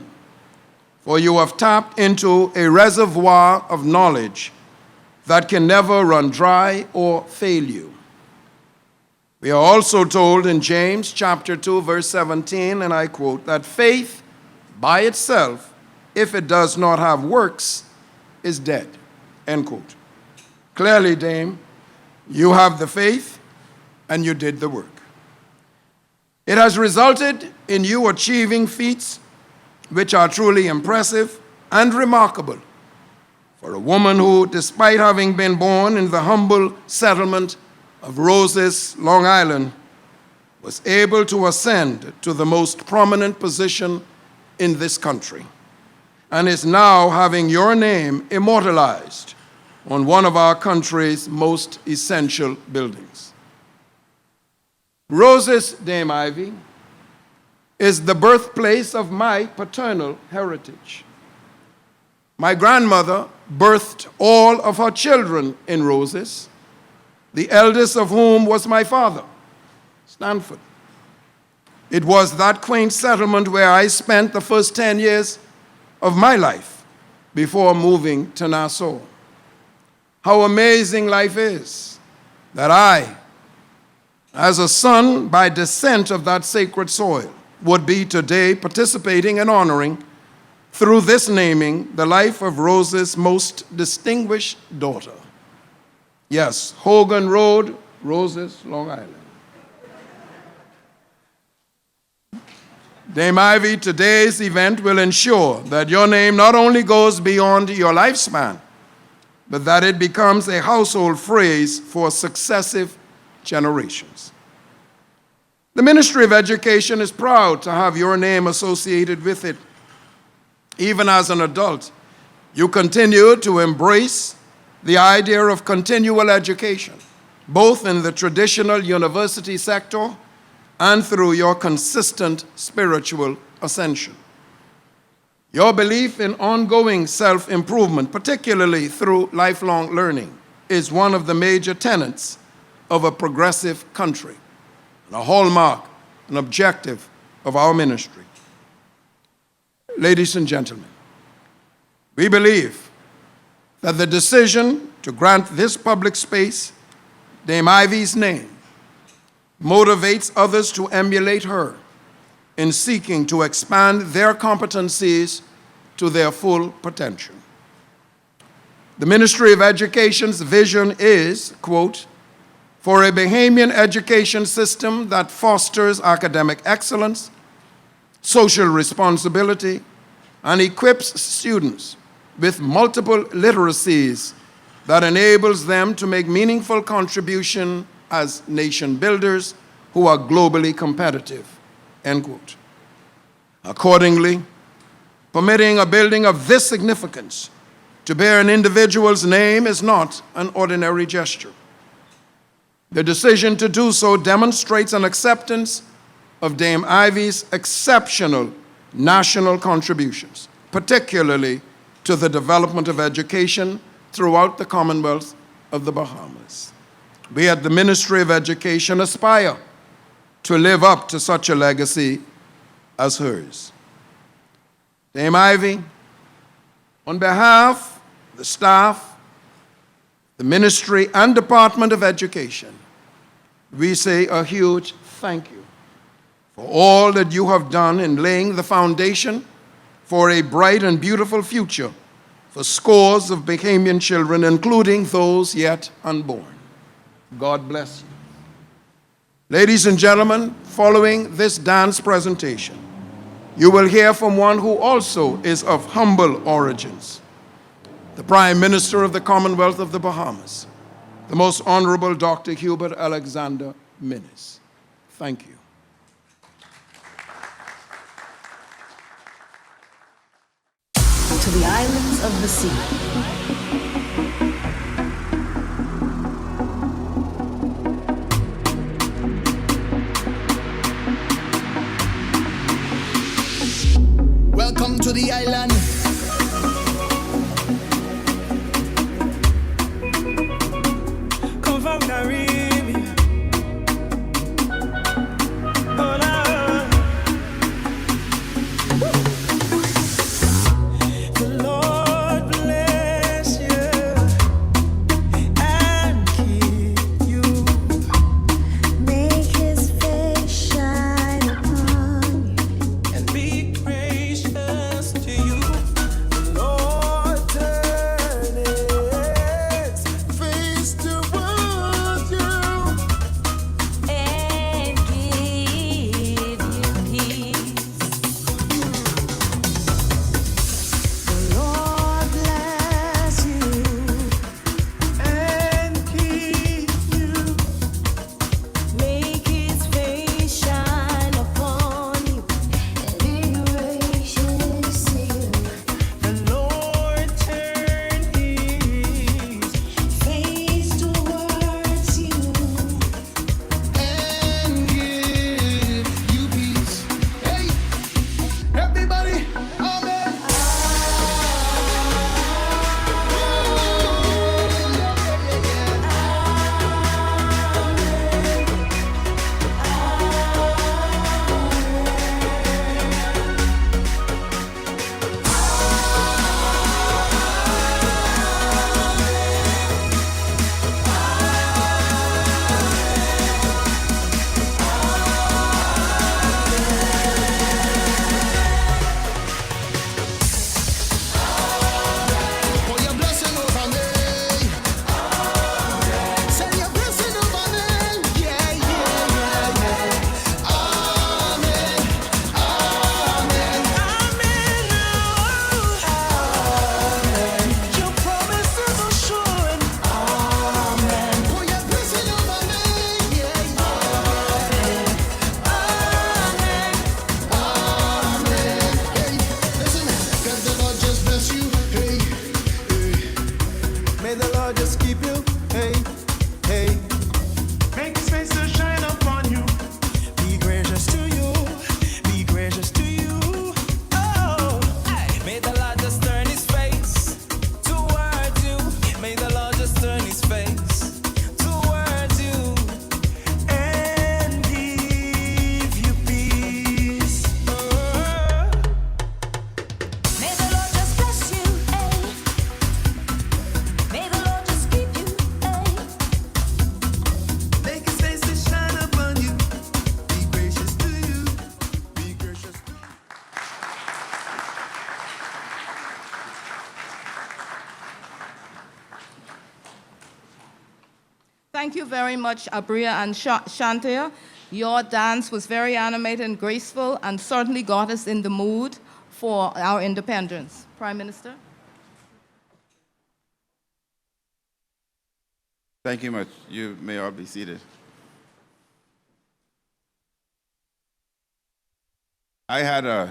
for you have tapped into a reservoir of knowledge that can never run dry or fail you. We are also told in James chapter 2, verse 17, and I quote, that faith by itself, if it does not have works, is dead. End quote. Clearly, Dame, you have the faith and you did the work. It has resulted in you achieving feats which are truly impressive and remarkable for a woman who, despite having been born in the humble settlement of Roses, Long Island, was able to ascend to the most prominent position in this country and is now having your name immortalized on one of our country's most essential buildings. Roses, Dame Ivy, is the birthplace of my paternal heritage. My grandmother birthed all of her children in Roses, the eldest of whom was my father, Stanford. It was that quaint settlement where I spent the first 10 years of my life before moving to Nassau. How amazing life is that I, as a son by descent of that sacred soil, would be today participating and honoring, through this naming, the life of Rose's most distinguished daughter. Yes, Hogan Road, Roses, Long Island. Dame Ivy, today's event will ensure that your name not only goes beyond your lifespan, but that it becomes a household phrase for successive generations. The Ministry of Education is proud to have your name associated with it. Even as an adult, you continue to embrace the idea of continual education, both in the traditional university sector and through your consistent spiritual ascension. Your belief in ongoing self-improvement, particularly through lifelong learning, is one of the major tenets of a progressive country, and a hallmark, an objective of our ministry. Ladies and gentlemen, we believe that the decision to grant this public space Dame Ivy's name motivates others to emulate her in seeking to expand their competencies to their full potential. The Ministry of Education's vision is, quote, for a Bahamian education system that fosters academic excellence, social responsibility, and equips students with multiple literacies that enables them to make meaningful contribution as nation builders who are globally competitive, end quote. Accordingly, permitting a building of this significance to bear an individual's name is not an ordinary gesture. The decision to do so demonstrates an acceptance of Dame Ivy's exceptional national contributions, particularly to the development of education throughout the Commonwealth of the Bahamas. We at the Ministry of Education aspire to live up to such a legacy as hers. Dame Ivy, on behalf of the staff, the Ministry and Department of Education, we say a huge thank you for all that you have done in laying the foundation for a bright and beautiful future for scores of Bahamian children, including those yet unborn. God bless you. Ladies and gentlemen, following this dance presentation, you will hear from one who also is of humble origins, the Prime Minister of the Commonwealth of the Bahamas, the Most Honorable Dr. Hubert Alexander Minnis. Thank you. To the islands of the sea. Welcome to the island. Come from Caribbean. Oh, Lord. The Lord bless you and keep you. Make his face shine upon you and be gracious to you. The Lord turn his face towards you Thank you very much, Abria and Shantia. Your dance was very animated and graceful and certainly got us in the mood for our independence. Prime Minister? Thank you much. You may all be seated. I had a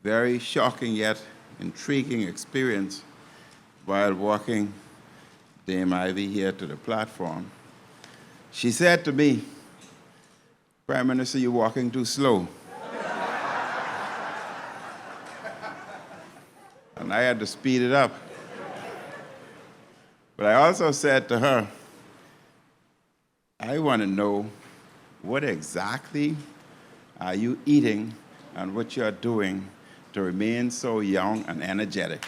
very shocking yet intriguing experience while walking Dame Ivy here to the platform. She said to me, "Prime Minister, you're walking too slow." And I had to speed it up. But I also said to her, I want to know what exactly are you eating and what you're doing to remain so young and energetic.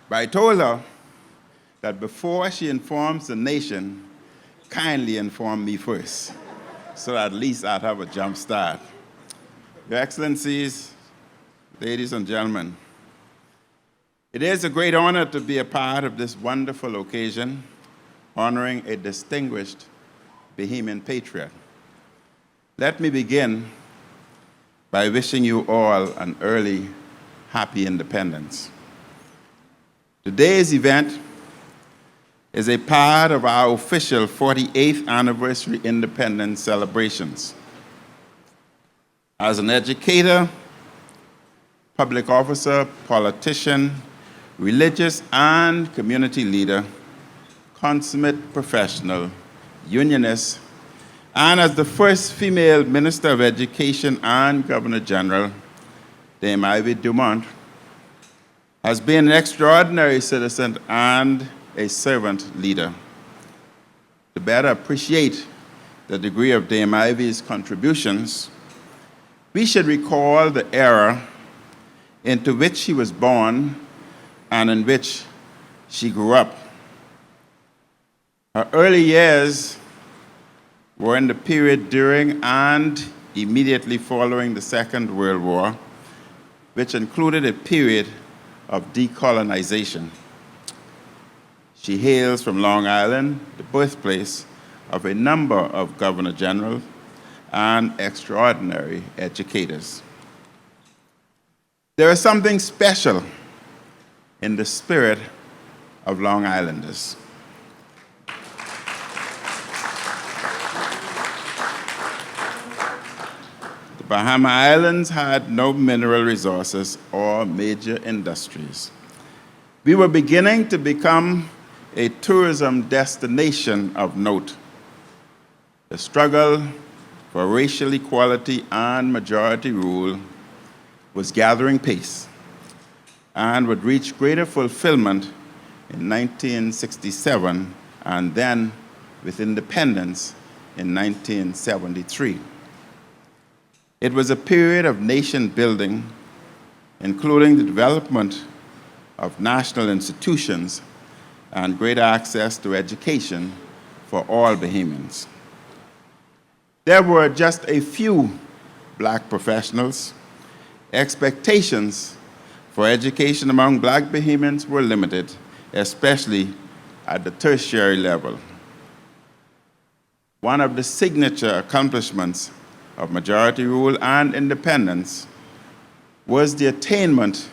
But I told her that before she informs the nation, kindly inform me first, so at least I'd have a jump start. Your Excellencies, ladies and gentlemen, it is a great honor to be a part of this wonderful occasion, honoring a distinguished Bahamian patriot. Let me begin by wishing you all an early, happy independence. Today's event is a part of our official 48th anniversary independence celebrations. As an educator, public officer, politician, religious and community leader, consummate professional, unionist, and as the first female Minister of Education and Governor General, Dame Ivy Dumont has been an extraordinary citizen and a servant leader. To better appreciate the degree of Dame Ivy's contributions, we should recall the era into which she was born and in which she grew up. Her early years were in the period during and immediately following the Second World War, which included a period of decolonization. She hails from Long Island, the birthplace of a number of Governor Generals and extraordinary educators. There is something special in the spirit of Long Islanders. The Bahama Islands had no mineral resources or major industries. We were beginning to become a tourism destination of note. The struggle for racial equality and majority rule was gathering pace and would reach greater fulfillment in 1967 and then with independence in 1973. It was a period of nation building, including the development of national institutions and greater access to education for all Bahamians. There were just a few black professionals. Expectations for education among black Bahamians were limited, especially at the tertiary level. One of the signature accomplishments of majority rule and independence was the attainment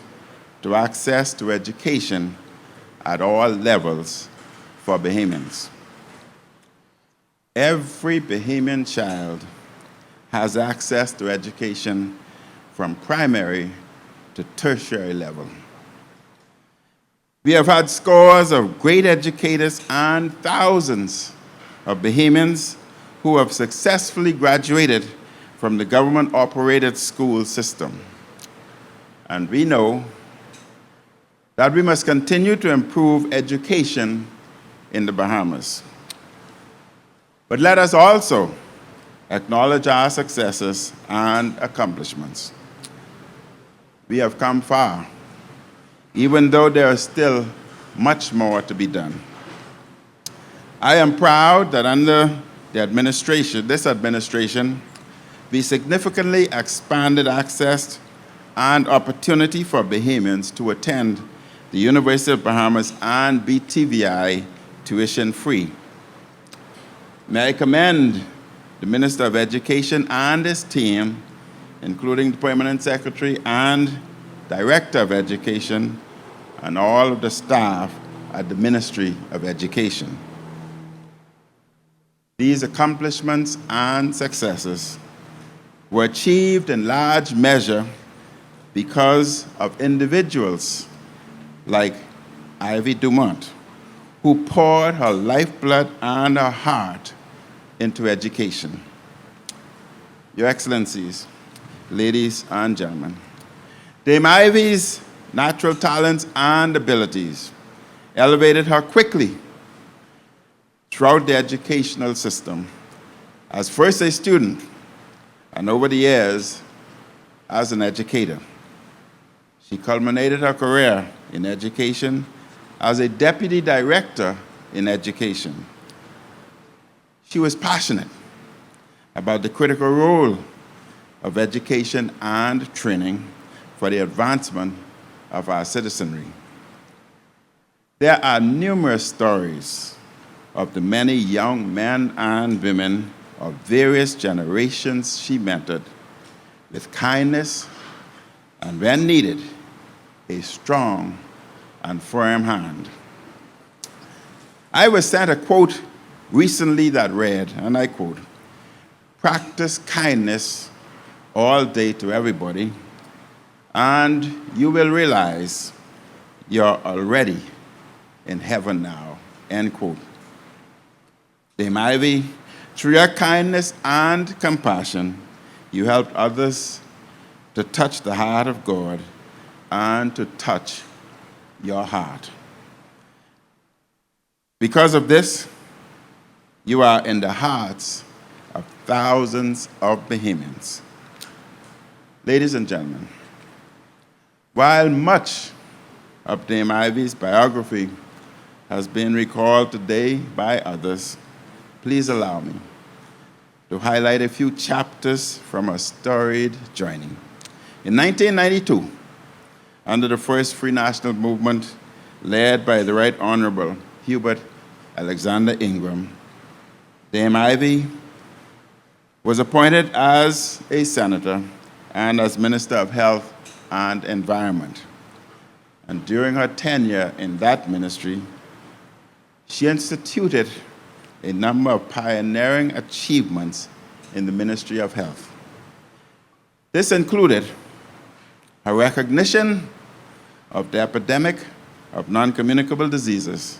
to access to education at all levels for Bahamians. Every Bahamian child has access to education from primary to tertiary level. We have had scores of great educators and thousands of Bahamians who have successfully graduated from the government-operated school system. And we know that we must continue to improve education in the Bahamas. But let us also acknowledge our successes and accomplishments. We have come far, even though there is still much more to be done. I am proud that under this administration, we significantly expanded access and opportunity for Bahamians to attend the University of Bahamas, and BTVI tuition free. May I commend the Minister of Education and his team, including the Permanent Secretary and Director of Education, and all of the staff at the Ministry of Education. These accomplishments and successes were achieved in large measure because of individuals like Ivy Dumont, who poured her lifeblood and her heart into education. Your Excellencies, ladies and gentlemen, Dame Ivy's natural talents and abilities elevated her quickly throughout the educational system, as first a student and over the years as an educator. She culminated her career in education as a deputy director in education. She was passionate about the critical role of education and training for the advancement of our citizenry. There are numerous stories of the many young men and women of various generations she mentored with kindness and, when needed, a strong and firm hand. I was sent a quote recently that read, and I quote, "Practice kindness all day to everybody, and you will realize you're already in heaven now," end quote. Dame Ivy, through your kindness and compassion, you helped others to touch the heart of God and to touch your heart. Because of this, you are in the hearts of thousands of Bahamians. Ladies and gentlemen, while much of Dame Ivy's biography has been recalled today by others, please allow me to highlight a few chapters from her storied journey. In 1992, under the first Free National Movement led by the Right Honorable Hubert Alexander Ingram, Dame Ivy was appointed as a senator and as Minister of Health and Environment. And during her tenure in that ministry, she instituted a number of pioneering achievements in the Ministry of Health. This included a recognition of the epidemic of non-communicable diseases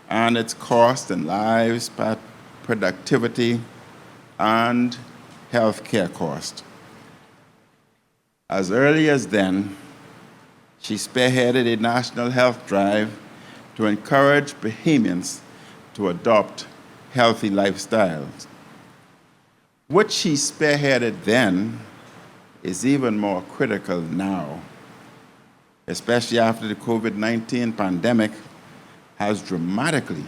and its cost in lives, productivity, and healthcare cost. As early as then, she spearheaded a national health drive to encourage Bahamians to adopt healthy lifestyles. What she spearheaded then is even more critical now, especially after the COVID-19 pandemic has dramatically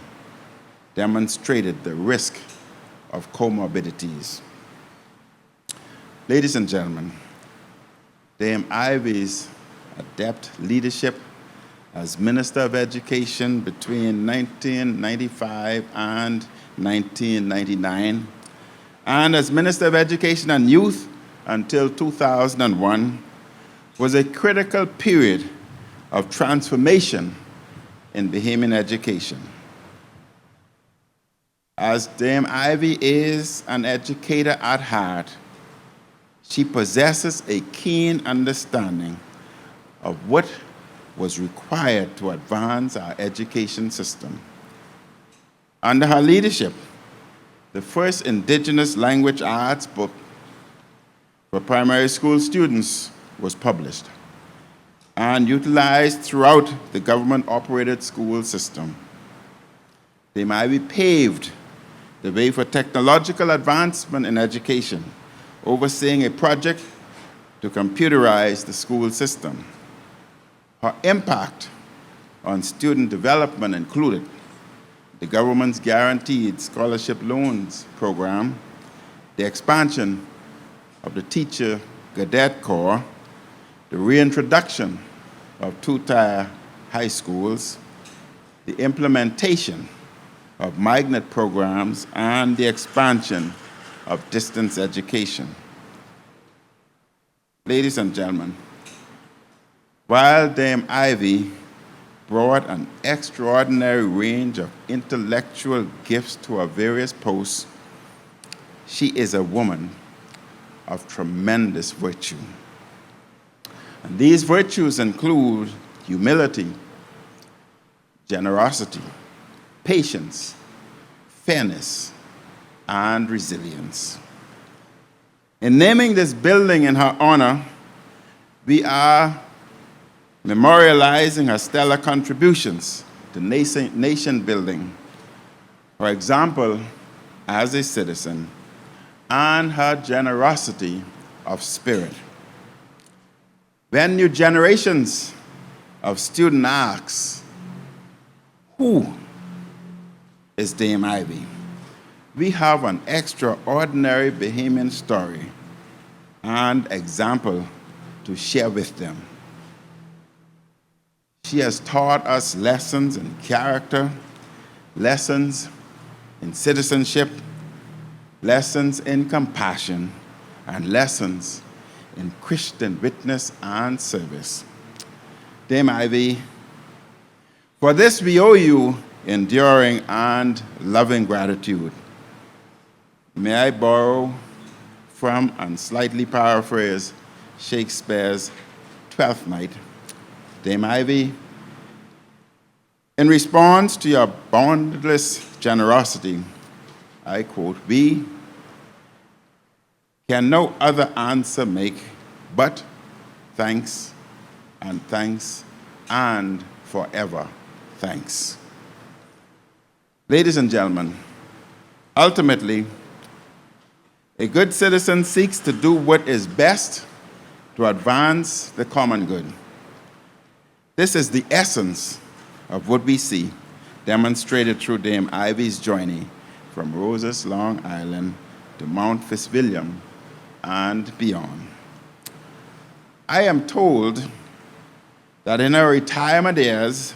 demonstrated the risk of comorbidities. Ladies and gentlemen, Dame Ivy's adept leadership as Minister of Education between 1995 and 1999, and as Minister of Education and Youth until 2001, was a critical period of transformation in Bahamian education. As Dame Ivy is an educator at heart, she possesses a keen understanding of what was required to advance our education system. Under her leadership, the first Indigenous language arts book for primary school students was published and utilized throughout the government-operated school system. Dame Ivy paved the way for technological advancement in education, overseeing a project to computerize the school system. Her impact on student development included the government's guaranteed scholarship loans program, the expansion of the Teacher Cadet Corps, the reintroduction of two-tier high schools, the implementation of magnet programs, and the expansion of distance education. Ladies and gentlemen, while Dame Ivy brought an extraordinary range of intellectual gifts to her various posts, she is a woman of tremendous virtue. And these virtues include humility, generosity, patience, fairness, and resilience. In naming this building in her honor, we are memorializing her stellar contributions to nation building, her example as a citizen, and her generosity of spirit. When new generations of students ask, who is Dame Ivy? We have an extraordinary Bahamian story and example to share with them. She has taught us lessons in character, lessons in citizenship, lessons in compassion, and lessons in Christian witness and service. Dame Ivy, for this we owe you enduring and loving gratitude. May I borrow from and slightly paraphrase Shakespeare's Twelfth Night? Dame Ivy, in response to your boundless generosity, I quote, we can no other answer make but thanks and thanks and forever thanks. Ladies and gentlemen, ultimately, a good citizen seeks to do what is best to advance the common good. This is the essence of what we see demonstrated through Dame Ivy's journey from Roses, Long Island to Mount Fitzwilliam and beyond. I am told that in her retirement years,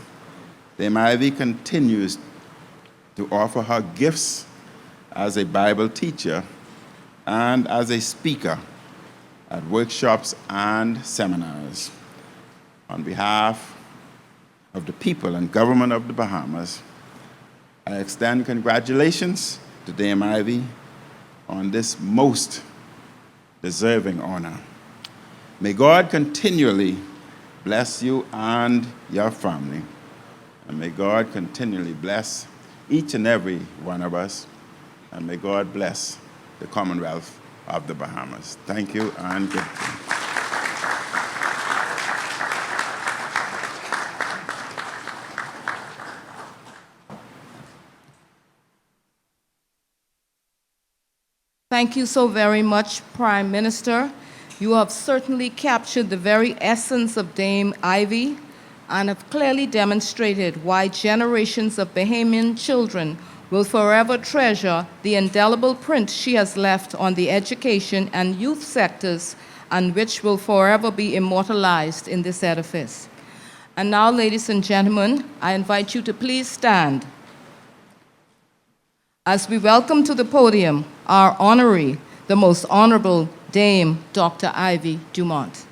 Dame Ivy continues to offer her gifts as a Bible teacher and as a speaker at workshops and seminars. On behalf of the people and government of the Bahamas, I extend congratulations to Dame Ivy on this most deserving honor. May God continually bless you and your family, and may God continually bless each and every one of us, and may God bless the Commonwealth of the Bahamas. Thank you and good day. Thank you so very much, Prime Minister. You have certainly captured the very essence of Dame Ivy and have clearly demonstrated why generations of Bahamian children will forever treasure the indelible print she has left on the education and youth sectors, and which will forever be immortalized in this edifice. And now, ladies and gentlemen, I invite you to please stand as we welcome to the podium our honoree, the Most Honorable Dame Dr. Ivy Dumont.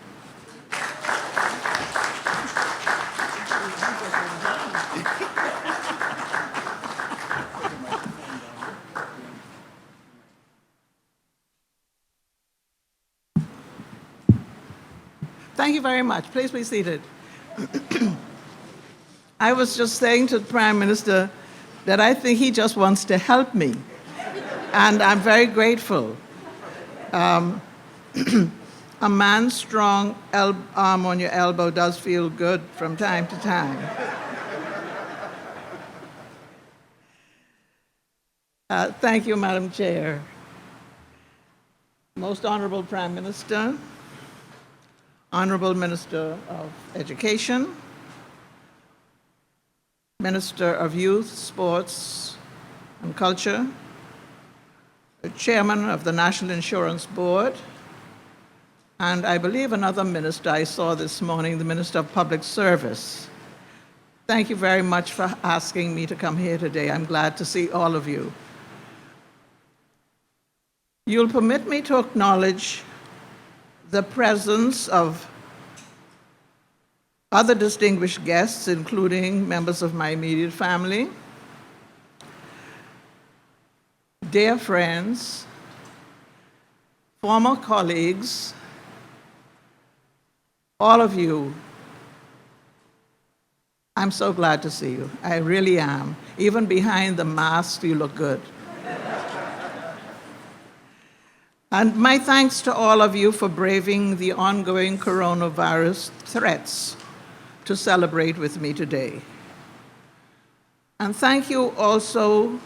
Thank you very much. Please be seated. I was just saying to the Prime Minister that I think he just wants to help me, and I'm very grateful. A man's strong arm on your elbow does feel good from time to time. Thank you, Madam Chair. Most Honorable Prime Minister, Honorable Minister of Education, Minister of Youth, Sports, and Culture, the Chairman of the National Insurance Board, and I believe another minister I saw this morning, the Minister of Public Service, Thank you very much for asking me to come here today. I'm glad to see all of you. You'll permit me to acknowledge the presence of other distinguished guests, including members of my immediate family, dear friends, former colleagues, all of you. I'm so glad to see you. I really am. Even behind the mask, you look good. And my thanks to all of you for braving the ongoing coronavirus threats to celebrate with me today. And thank you also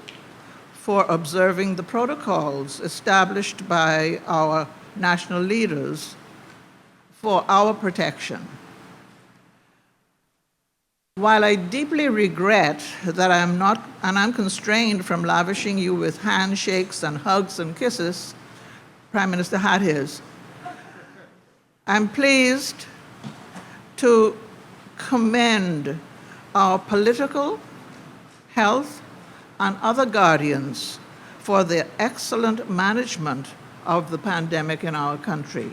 for observing the protocols established by our national leaders for our protection. While I deeply regret that I'm constrained from lavishing you with handshakes and hugs and kisses, Prime Minister had his, I'm pleased to commend our political, health, and other guardians for their excellent management of the pandemic in our country.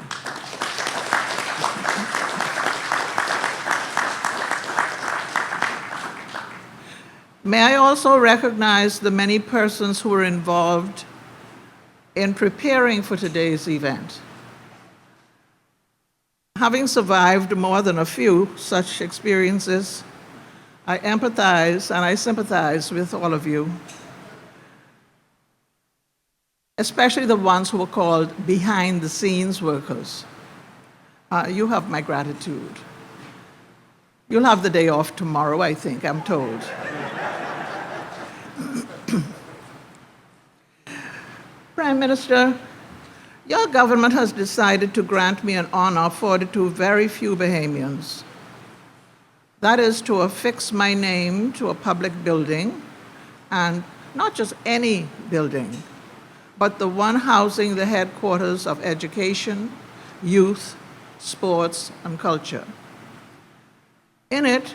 May I also recognize the many persons who were involved in preparing for today's event. Having survived more than a few such experiences, I empathize and I sympathize with all of you, especially the ones who were called behind-the-scenes workers. You have my gratitude. You'll have the day off tomorrow, I think, I'm told. Prime Minister, your government has decided to grant me an honor afforded to very few Bahamians. That is to affix my name to a public building, and not just any building, but the one housing the headquarters of education, youth, sports, and culture. In it,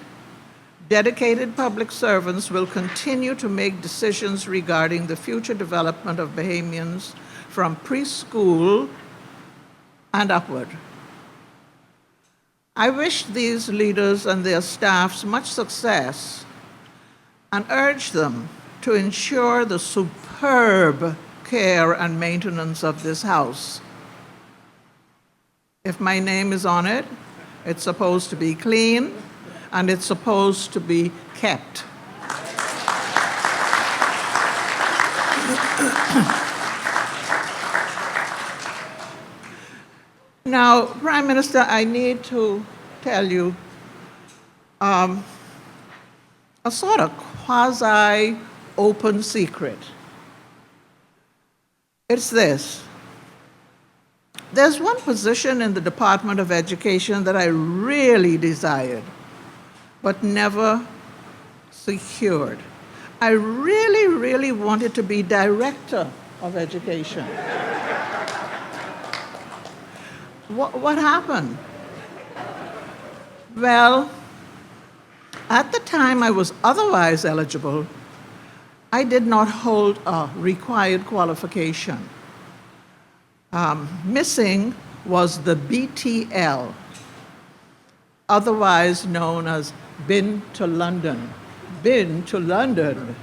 dedicated public servants will continue to make decisions regarding the future development of Bahamians from preschool and upward. I wish these leaders and their staffs much success and urge them to ensure the superb care and maintenance of this house. If my name is on it, it's supposed to be clean, and it's supposed to be kept. Now, Prime Minister, I need to tell you a sort of quasi-open secret. It's this. There's one position in the Department of Education that I really desired, but never secured. I really, really wanted to be Director of Education. What happened? Well, at the time I was otherwise eligible, I did not hold a required qualification. Missing was the BTL, otherwise known as Been to London. Been to London.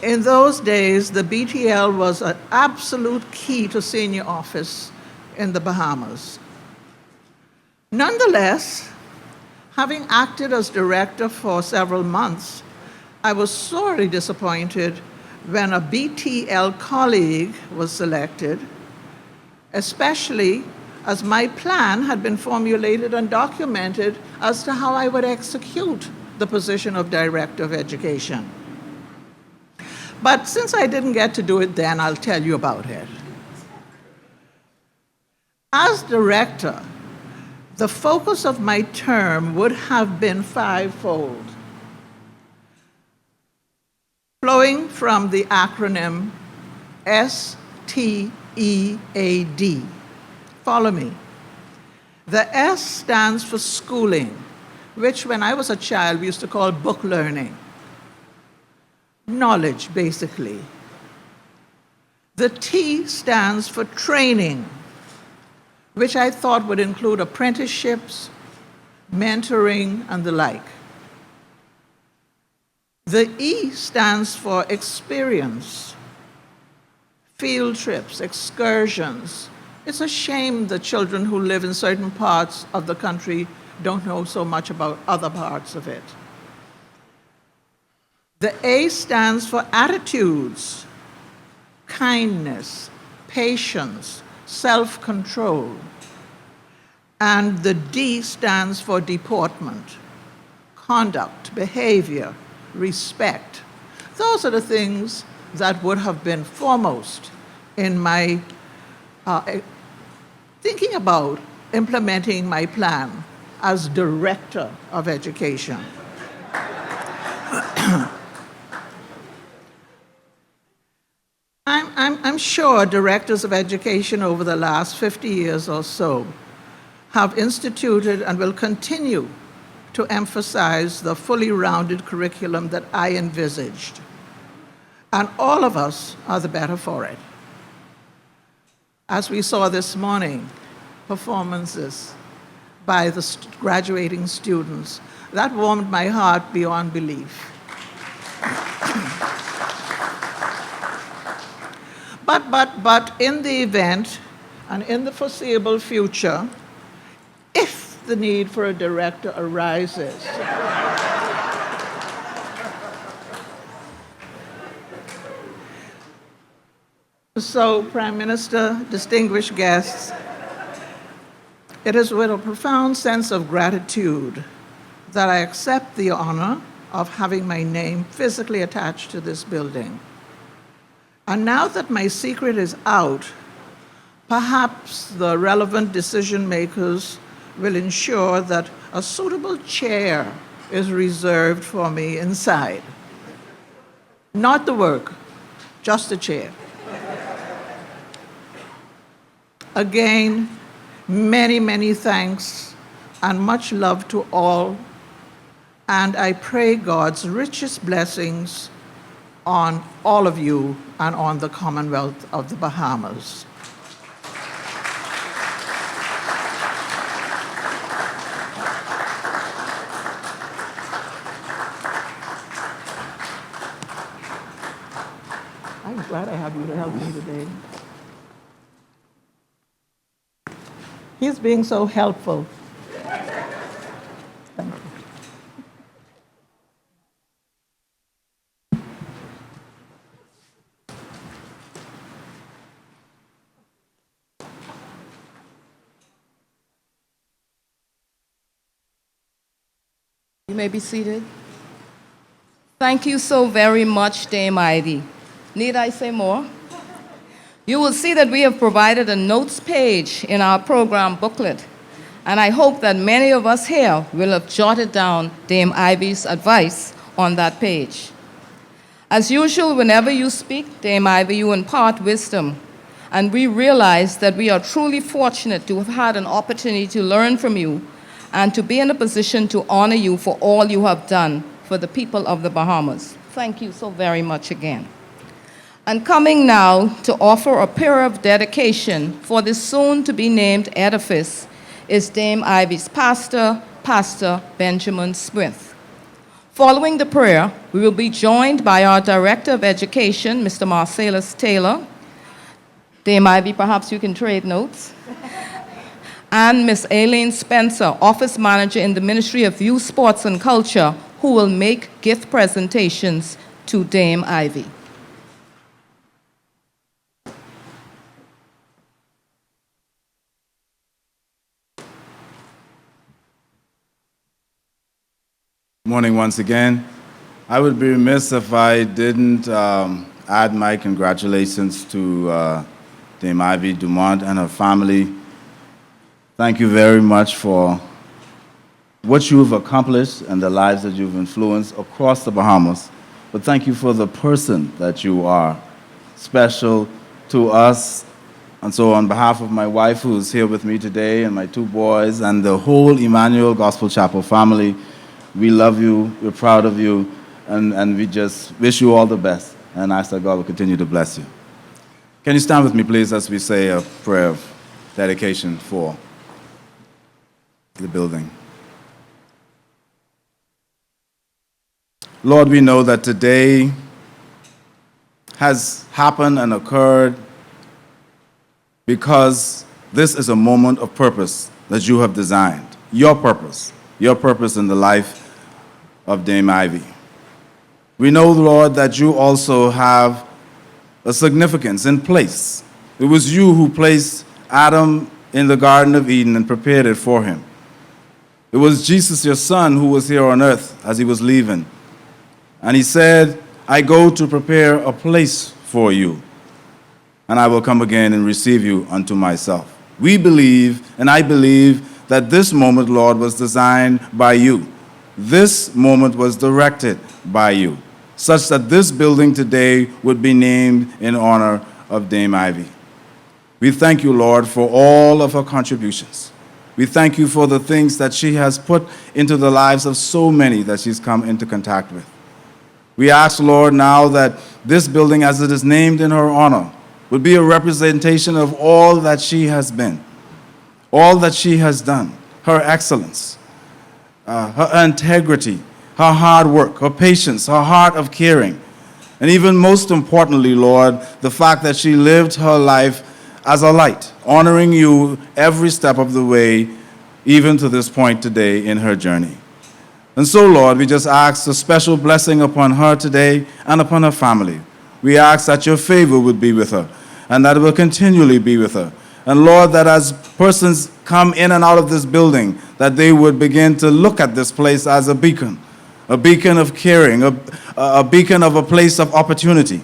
In those days, the BTL was an absolute key to senior office in the Bahamas. Nonetheless, having acted as director for several months, I was sorely disappointed when a BTL colleague was selected, especially as my plan had been formulated and documented as to how I would execute the position of Director of Education. But since I didn't get to do it then, I'll tell you about it. As director, the focus of my term would have been fivefold, flowing from the acronym STEAD. Follow me. The S stands for schooling, which when I was a child we used to call book learning. Knowledge, basically. The T stands for training, which I thought would include apprenticeships, mentoring, and the like. The E stands for experience, field trips, excursions. It's a shame that children who live in certain parts of the country don't know so much about other parts of it. The A stands for attitudes, kindness, patience, self-control. And the D stands for deportment, conduct, behavior, respect. Those are the things that would have been foremost in my thinking about implementing my plan as Director of Education. I'm sure directors of education over the last 50 years or so have instituted and will continue to emphasize the fully rounded curriculum that I envisaged. And all of us are the better for it. As we saw this morning, performances by the graduating students, that warmed my heart beyond belief. But in the event and in the foreseeable future, if the need for a director arises, so, Prime Minister, distinguished guests, it is with a profound sense of gratitude that I accept the honor of having my name physically attached to this building. And now that my secret is out, perhaps the relevant decision makers will ensure that a suitable chair is reserved for me inside. Not the work, just the chair. Again, many, many thanks and much love to all. And I pray God's richest blessings on all of you and on the Commonwealth of the Bahamas. I'm glad I have you to help me today. He's being so helpful. Thank you. You may be seated. Thank you so very much, Dame Ivy. Need I say more? You will see that we have provided a notes page in our program booklet, and I hope that many of us here will have jotted down Dame Ivy's advice on that page. As usual, whenever you speak, Dame Ivy, you impart wisdom, and we realize that we are truly fortunate to have had an opportunity to learn from you and to be in a position to honor you for all you have done for the people of the Bahamas. Thank you so very much again. And coming now to offer a prayer of dedication for this soon-to-be-named edifice is Dame Ivy's pastor, Pastor Benjamin Smith. Following the prayer, we will be joined by our Director of Education, Mr. Marcellus Taylor. Dame Ivy, perhaps you can trade notes. And Ms. Aileen Spencer, Office Manager in the Ministry of Youth, Sports and Culture, who will make gift presentations to Dame Ivy. Good morning once again. I would be remiss if I didn't add my congratulations to Dame Ivy Dumont and her family. Thank you very much for what you've accomplished and the lives that you've influenced across the Bahamas. But thank you for the person that you are, special to us And so on behalf of my wife, who's here with me today, and my 2 boys, and the whole Emmanuel Gospel Chapel family, we love you, we're proud of you, and we just wish you all the best, and ask that God will continue to bless you. Can you stand with me, please, as we say a prayer of dedication for the building. Lord, we know that today has happened and occurred because this is a moment of purpose that you have designed. Your purpose in the life of Dame Ivy. We know, Lord, that you also have a significance in place. It was you who placed Adam in the Garden of Eden and prepared it for him. It was Jesus, your son, who was here on earth as he was leaving. And he said, I go to prepare a place for you, and I will come again and receive you unto myself. We believe, and I believe, that this moment, Lord, was designed by you. This moment was directed by you, such that this building today would be named in honor of Dame Ivy. We thank you, Lord, for all of her contributions. We thank you for the things that she has put into the lives of so many that she's come into contact with. We ask, Lord, now that this building, as it is named in her honor, would be a representation of all that she has been, all that she has done, her excellence, her integrity, her hard work, her patience, her heart of caring, and even most importantly, Lord, the fact that she lived her life as a light, honoring you every step of the way, even to this point today in her journey. And so, Lord, we just ask a special blessing upon her today and upon her family. We ask that your favor would be with her and that it will continually be with her. And Lord, that as persons come in and out of this building, that they would begin to look at this place as a beacon of caring, a beacon of a place of opportunity.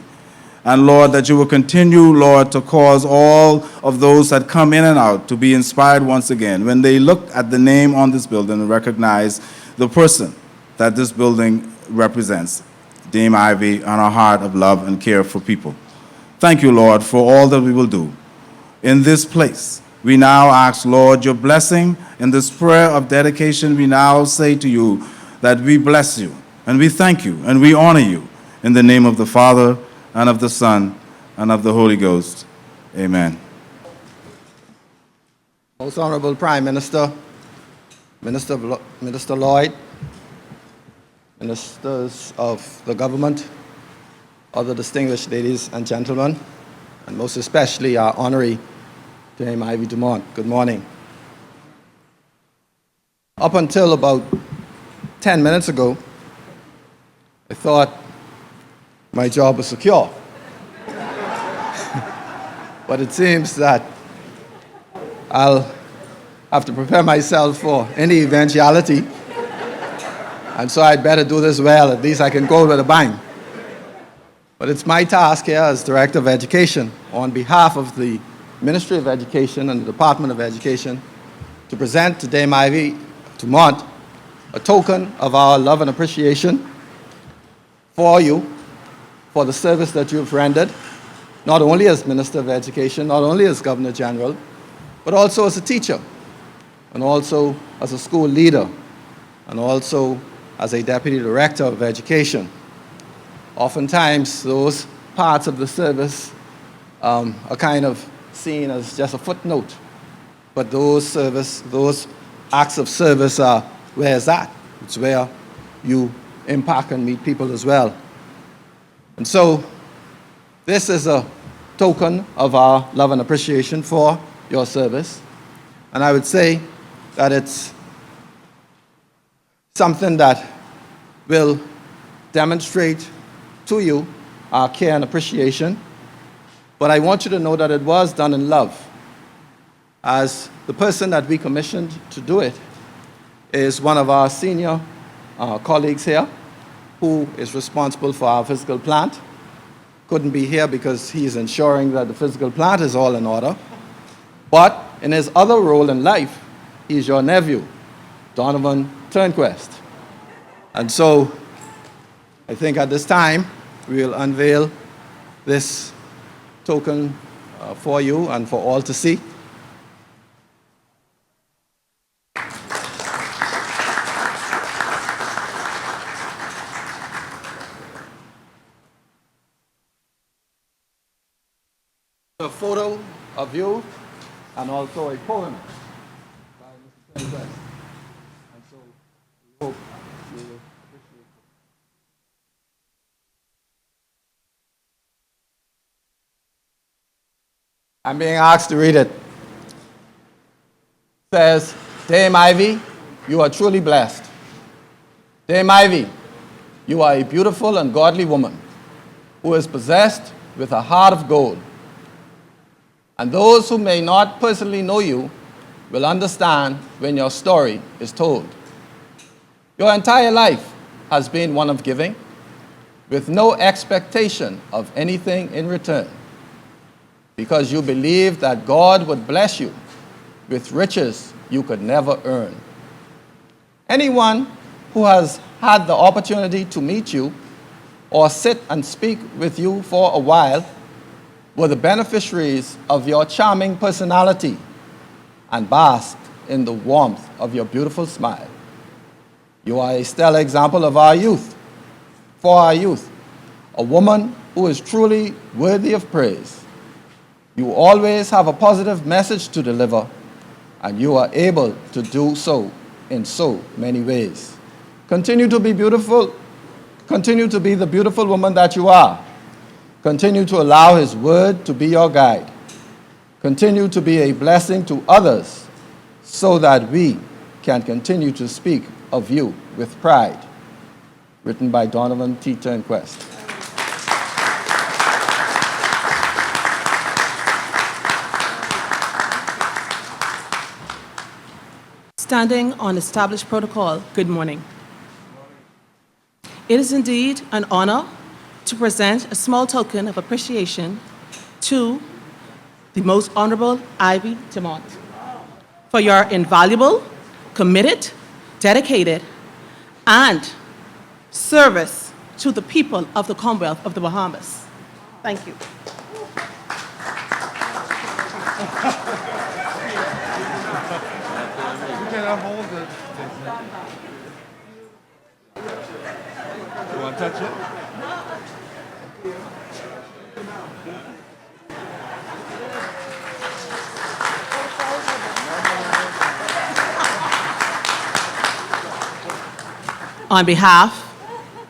And Lord, that you will continue, Lord, to cause all of those that come in and out to be inspired once again when they look at the name on this building and recognize the person that this building represents, Dame Ivy, and her heart of love and care for people. Thank you, Lord, for all that we will do in this place. We now ask, Lord, your blessing in this prayer of dedication. We now say to you that we bless you, and we thank you, and we honor you in the name of the Father, and of the Son, and of the Holy Ghost. Amen. Most Honorable Prime Minister, Minister Lloyd, ministers of the government, other distinguished ladies and gentlemen, and most especially our honoree, Dame Ivy Dumont. Good morning. Up until about 10 minutes ago, I thought my job was secure. But it seems that I'll have to prepare myself for any eventuality. And so I'd better do this well. At least I can go with a bang. But it's my task here as Director of Education, on behalf of the Ministry of Education and the Department of Education, to present to Dame Ivy Dumont a token of our love and appreciation for you, for the service that you've rendered, not only as Minister of Education, not only as Governor General, but also as a teacher, and also as a school leader, and also as a Deputy Director of Education. Oftentimes, those parts of the service are kind of seen as just a footnote, but those acts of service are where it's at. It's where you impact and meet people as well. And so, this is a token of our love and appreciation for your service. And I would say that it's something that will demonstrate to you our care and appreciation. But I want you to know that it was done in love. As the person that we commissioned to do it is one of our senior colleagues here, who is responsible for our physical plant. Couldn't be here because he's ensuring that the physical plant is all in order. But in his other role in life, he's your nephew, Donovan Turnquest. And so I think at this time, we'll unveil this token for you and for all to see. A photo of you and also a poem by Mr. Ken West. And so we hope you will appreciate it. I'm being asked to read it. It says, Dame Ivy, you are truly blessed. Dame Ivy, you are a beautiful and godly woman who is possessed with a heart of gold. And those who may not personally know you will understand when your story is told. Your entire life has been one of giving, with no expectation of anything in return, because you believed that God would bless you with riches you could never earn. Anyone who has had the opportunity to meet you or sit and speak with you for a while were the beneficiaries of your charming personality and basked in the warmth of your beautiful smile. You are a stellar example of our youth, for our youth, a woman who is truly worthy of praise. You always have a positive message to deliver, and you are able to do so in so many ways. Continue to be beautiful. Continue to be the beautiful woman that you are. Continue to allow His word to be your guide. Continue to be a blessing to others so that we can continue to speak of you with pride. Written by Donovan T. Turnquest. Standing on established protocol, good morning. It is indeed an honor to present a small token of appreciation to the Most Honorable Ivy Dumont for your invaluable, committed, dedicated, and service to the people of the Commonwealth of the Bahamas. Thank you. You want to touch it? On behalf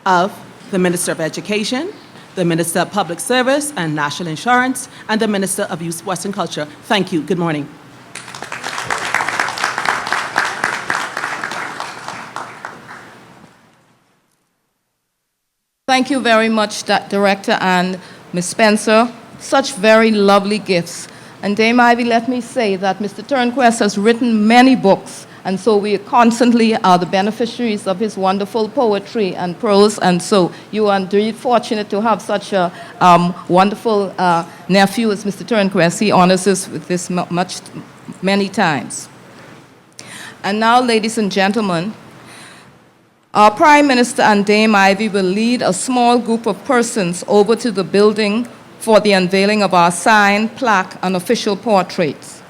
of the Minister of Education, the Minister of Public Service and National Insurance, and the Minister of Youth, Sports and Culture, thank you. Good morning. Thank you very much, Director and Ms. Spencer. Such very lovely gifts. And Dame Ivy, let me say that Mr. Turnquest has written many books, and so we constantly are the beneficiaries of his wonderful poetry and prose, and so you are indeed fortunate to have such a wonderful nephew as Mr. Turnquest. He honors us with this many times. And now, ladies and gentlemen, our Prime Minister and Dame Ivy will lead a small group of persons over to the building for the unveiling of our sign, plaque, and official portraits.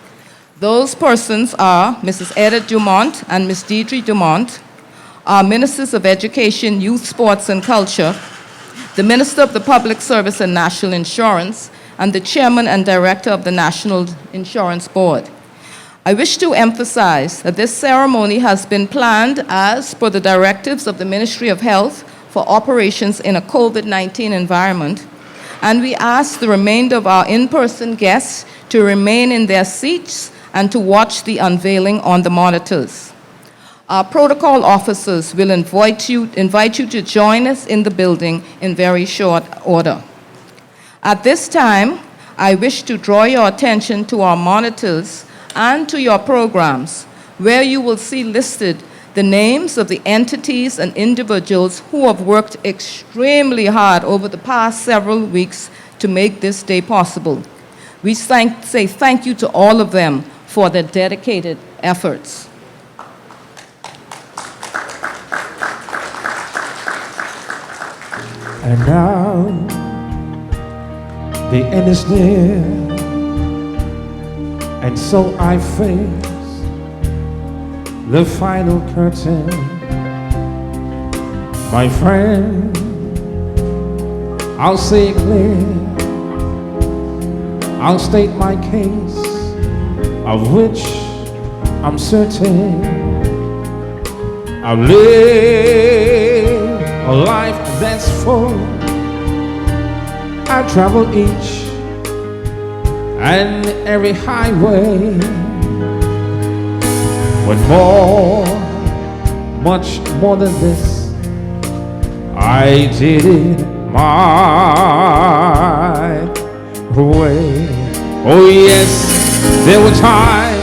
Those persons are Mrs. Edith Dumont and Ms. Deidre Dumont, our Ministers of Education, Youth, Sports, and Culture, the Minister of the Public Service and National Insurance, and the Chairman and Director of the National Insurance Board. I wish to emphasize that this ceremony has been planned as per the directives of the Ministry of Health for operations in a COVID-19 environment, and we ask the remainder of our in-person guests to remain in their seats and to watch the unveiling on the monitors. Our protocol officers will invite you to join us in the building in very short order. At this time, I wish to draw your attention to our monitors and to your programs, where you will see listed the names of the entities and individuals who have worked extremely hard over the past several weeks to make this day possible. We say thank you to all of them for their dedicated efforts. And now the end is near, And so I face the final curtain. My friend, I'll say it clear. I'll state my case, of which I'm certain. I'll live a life that's full. I travel each and every highway, but more, much more than this, I did it my way. Oh yes, there were times,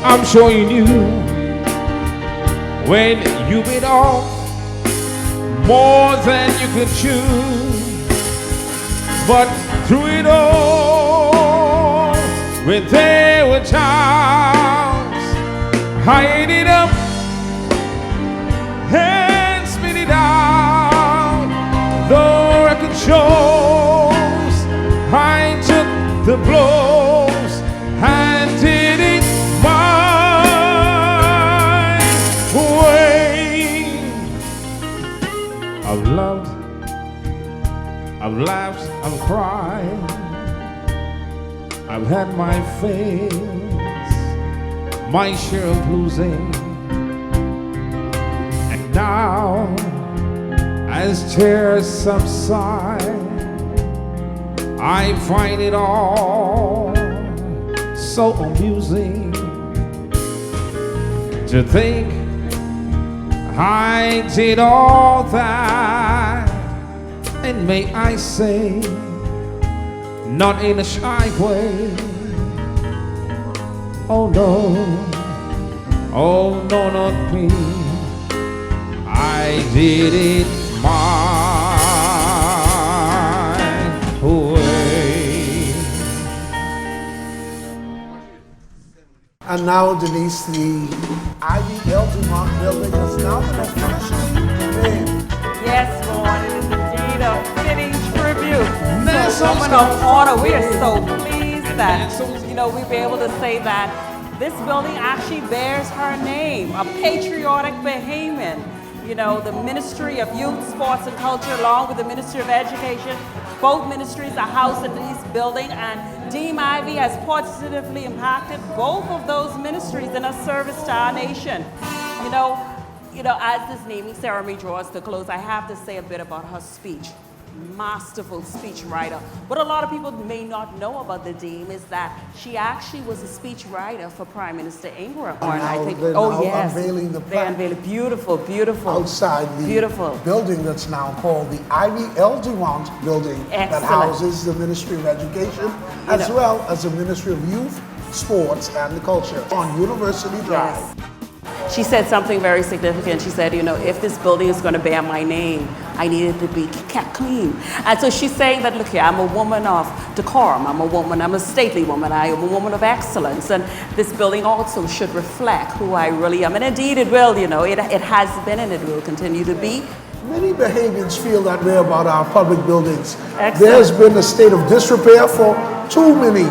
I'm sure you knew, when you bit off more than you could chew. But through it all, when there were times I ate it up and spit it out, the record shows I took the blows and did it my way. I've loved, I've laughed, I've cried, I've had my face, my share of losing. And now, as tears subside, I find it all so amusing to think I did all that. And may I say, not in a shy way, oh no, not me, I did it my way. And now, Denise, the Ivy Dumont building has now been officially named. Yes, Lord, it is indeed a fitting tribute to a woman of honor. We are so pleased that, we'll be able to say that this building actually bears her name, a patriotic Bahamian. The Ministry of Youth, Sports and Culture, along with the Ministry of Education, both ministries are housed in this building, and Dame Ivy has positively impacted both of those ministries in her service to our nation. As this naming ceremony draws to a close, I have to say a bit about her speech. Masterful speech writer. What a lot of people may not know about the Dame is that she actually was a speech writer for Prime Minister Ingram. And I think, unveiling the plaque. They unveiled beautiful. Outside the building that's now called the Ivy Dumont building. Excellent. That houses the Ministry of Education as well as the Ministry of Youth, Sports and the Culture on University Drive. Yes. She said something very significant. She said, if this building is going to bear my name, I need it to be kept clean. And so she's saying that, look here, I'm a woman of decorum. I'm a stately woman. I am a woman of excellence. And this building also should reflect who I really am. And indeed it will, it has been and it will continue to be. Many Bahamians feel that way about our public buildings. Excellent. There's been a state of disrepair for too many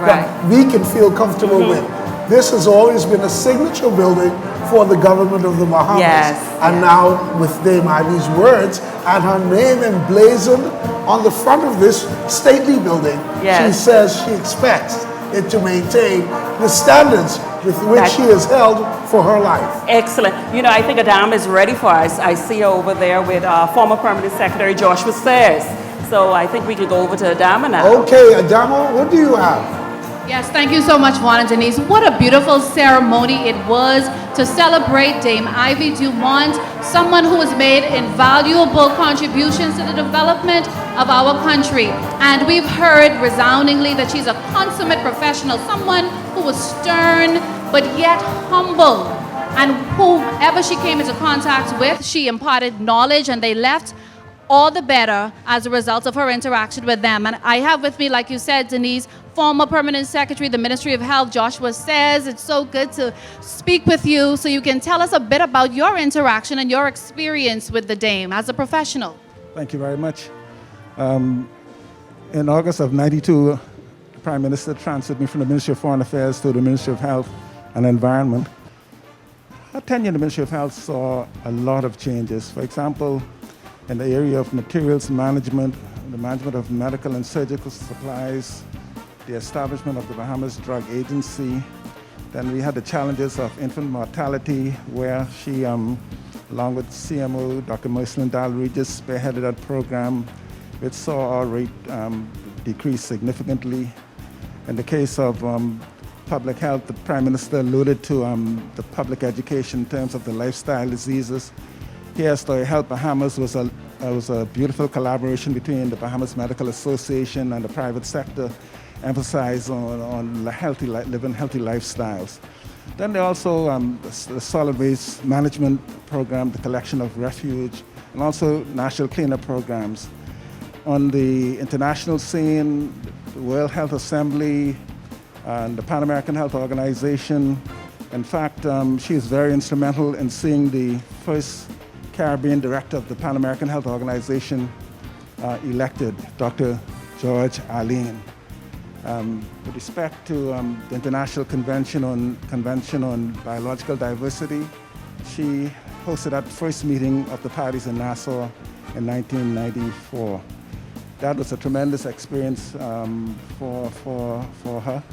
that we can feel comfortable with. This has always been a signature building for the government of the Bahamas. And now with Dame Ivy's words and her name emblazoned on the front of this stately building, she says she expects it to maintain the standards with which she is held for her life. Excellent. I think Adama is ready for us. I see her over there with former Permanent Secretary Joshua Sayers. So I think we can go over to Adama now. Okay, Adama, what do you have? Yes, thank you so much, Juan and Denise. What a beautiful ceremony it was to celebrate Dame Ivy Dumont, someone who has made invaluable contributions to the development of our country. And we've heard resoundingly that she's a consummate professional, someone who was stern but yet humble. And whoever she came into contact with, she imparted knowledge and they left all the better as a result of her interaction with them. And I have with me, like you said, Denise, former Permanent Secretary, the Ministry of Health, Joshua Sayers. It's so good to speak with you so you can tell us a bit about your interaction and your experience with the Dame as a professional. Thank you very much. In August of '92, Prime Minister transferred me from the Ministry of Foreign Affairs to the Ministry of Health and Environment. Her tenure in the Ministry of Health saw a lot of changes. For example, in the area of materials management, the management of medical and surgical supplies, the establishment of the Bahamas Drug Agency. Then we had the challenges of infant mortality, where she, along with CMO, Dr. Mercelin Dalregis, spearheaded that program, which saw our rate decrease significantly. In the case of public health, the Prime Minister alluded to the public education in terms of the lifestyle diseases. Here, Story Health Bahamas was a beautiful collaboration between the Bahamas Medical Association and the private sector, emphasized on living healthy lifestyles. Then there also the solid waste management program, the collection of refuge, and also national cleanup programs. On the international scene, the World Health Assembly and the Pan American Health Organization. In fact, she is very instrumental in seeing the first Caribbean director of the Pan American Health Organization elected, Dr. George Arlene. With respect to the International Convention on Biological Diversity, she hosted that first meeting of the parties in Nassau in 1994. That was a tremendous experience for her.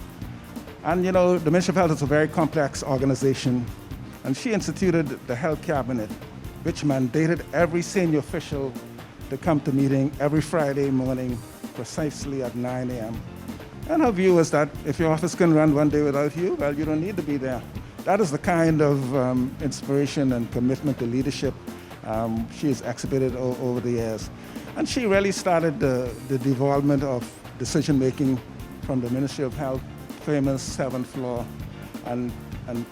And you know, the Ministry of Health is a very complex organization, and she instituted the Health Cabinet, which mandated every senior official to come to meeting every Friday morning precisely at 9 a.m. And her view is that if your office can run one day without you, well, you don't need to be there. That is the kind of inspiration and commitment to leadership she has exhibited over the years. And she really started the development of decision-making from the Ministry of Health, famous 7th floor, and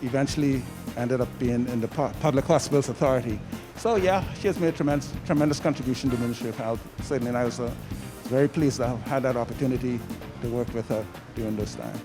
eventually ended up being in the Public Hospitals Authority. So yeah, she has made tremendous contribution to the Ministry of Health. Certainly, and I was very pleased to have had that opportunity to work with her during this time.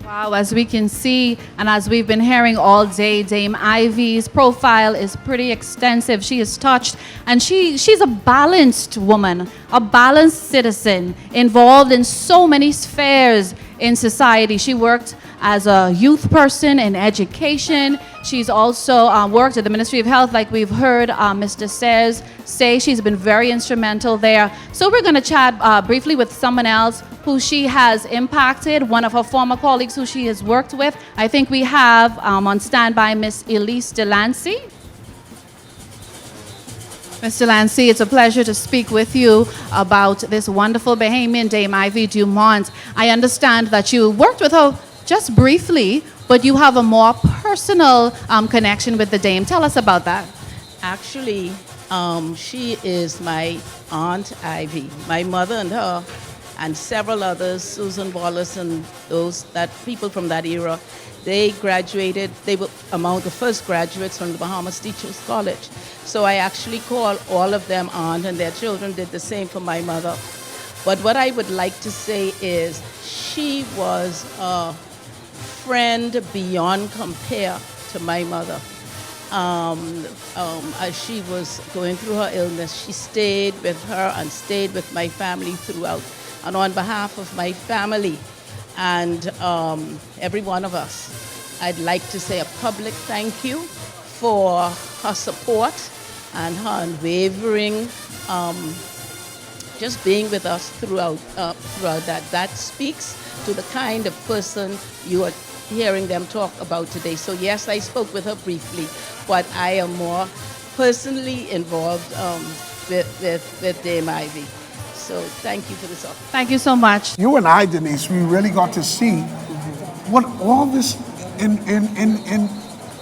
Wow, as we can see, and as we've been hearing all day, Dame Ivy's profile is pretty extensive. She is touched, and she's a balanced woman, a balanced citizen, involved in so many spheres in society. She worked as a youth person in education. She's also worked at the Ministry of Health, like we've heard Mr. Sayers say. She's been very instrumental there. So we're going to chat briefly with someone else who she has impacted, one of her former colleagues who she has worked with. I think we have on standby Miss Elise Delancey. Mr. Delancey, it's a pleasure to speak with you about this wonderful Bahamian, Dame Ivy Dumont. I understand that you worked with her just briefly, but you have a more personal connection with the Dame. Tell us about that. Actually, she is my Aunt Ivy. My mother and her and several others, Susan Wallace and people from that era, they graduated, they were among the first graduates from the Bahamas Teachers College. So I actually call all of them aunt, and their children did the same for my mother. But what I would like to say is she was a friend beyond compare to my mother. As she was going through her illness, she stayed with her and stayed with my family throughout. And on behalf of my family and every one of us, I'd like to say a public thank you for her support and her unwavering just being with us throughout that. That speaks to the kind of person you are hearing them talk about today. So yes, I spoke with her briefly, but I am more personally involved with Dame Ivy. So thank you for this offer. Thank you so much. You and I, Denise, we really got to see what all this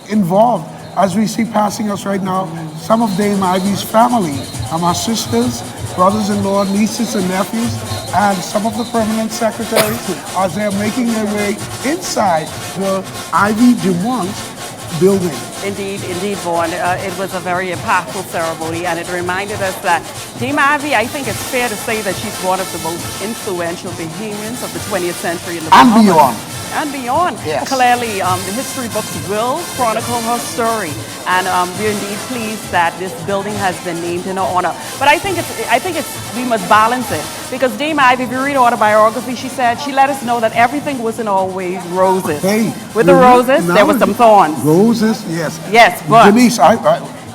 involved. As we see passing us right now, some of Dame Ivy's family, our sisters, brothers-in-law, nieces and nephews, and some of the permanent secretaries as they're making their way inside the Ivy Dumont building. Indeed, Vaughn. It was a very impactful ceremony, and it reminded us that Dame Ivy, I think it's fair to say that she's one of the most influential Bahamians of the 20th century in the Bahamas. And beyond. and beyond. Yes. Clearly, the history books will chronicle her story, and we're indeed pleased that this building has been named in her honor. But I think we must balance it, because Dame Ivy, if you read her autobiography, she said she let us know that everything wasn't always roses. Hey, with the roses, there were some thorns. Roses, yes. Yes, but Denise,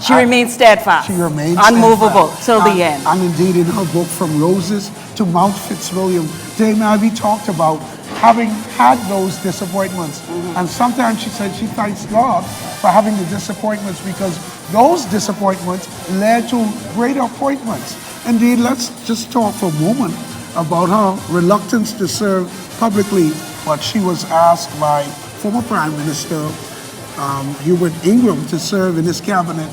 she remained steadfast, she remained unmovable steadfast. till the end. And indeed, in her book, From Roses to Mount Fitzwilliam, Dame Ivy talked about having had those disappointments. And sometimes she said she thanks God for having the disappointments, because those disappointments led to greater appointments. Indeed, let's just talk for a moment about her reluctance to serve publicly, but she was asked by former Prime Minister Hubert Ingram to serve in his cabinet.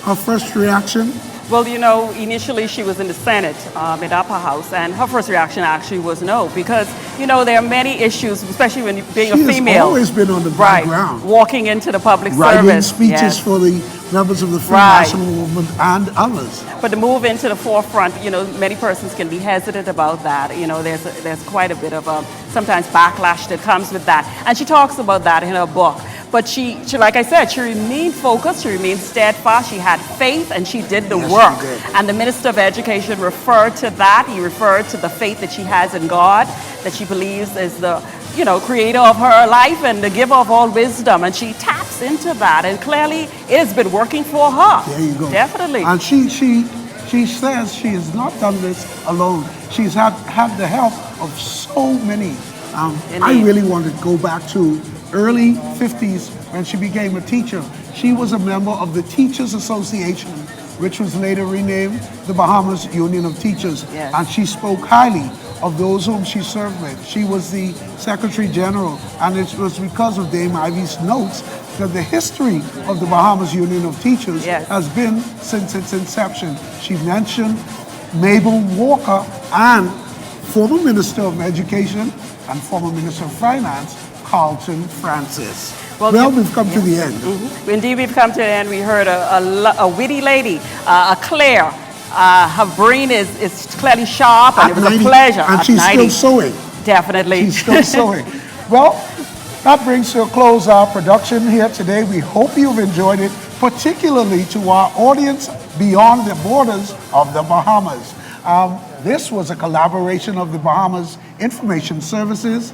Her first reaction? Well, you know, initially she was in the Senate, in the upper house, and her first reaction actually was no, because, you know, there are many issues, especially when you're being a female. She has always been on the background. Walking into the public Writing service. speeches for the members of the Free National Movement and others. But to move into the forefront, you know, many persons can be hesitant about that. You know, there's quite a bit of sometimes backlash that comes with that. And she talks about that in her book. But she, like I said, she remained focused, she remained steadfast, she had faith, and she did the work. She did. And the Minister of Education referred to that. He referred to the faith that she has in God, that she believes is the, you know, creator of her life and the giver of all wisdom. And she taps into that. And clearly, it has been working for her. There you go. Definitely. And she says she has not done this alone. She's had the help of so many. I really want to go back to early 50s when she became a teacher. She was a member of the Teachers Association, which was later renamed the Bahamas Union of Teachers. Yes. And she spoke highly of those whom she served with. She was the Secretary General, and it was because of Dame Ivy's notes that the history of the Bahamas Union of Teachers has been since its inception. She mentioned Mabel Walker and former Minister of Education and former Minister of Finance, Carlton Francis. Well, we've come to the end. Indeed, we've come to the end. We heard a witty lady, a Claire. Her brain is clearly sharp, and it was a pleasure. And she's still sewing. Definitely. She's still sewing. Well, that brings to a close our production here today. We hope you've enjoyed it, particularly to our audience beyond the borders of the Bahamas. This was a collaboration of the Bahamas Information Services,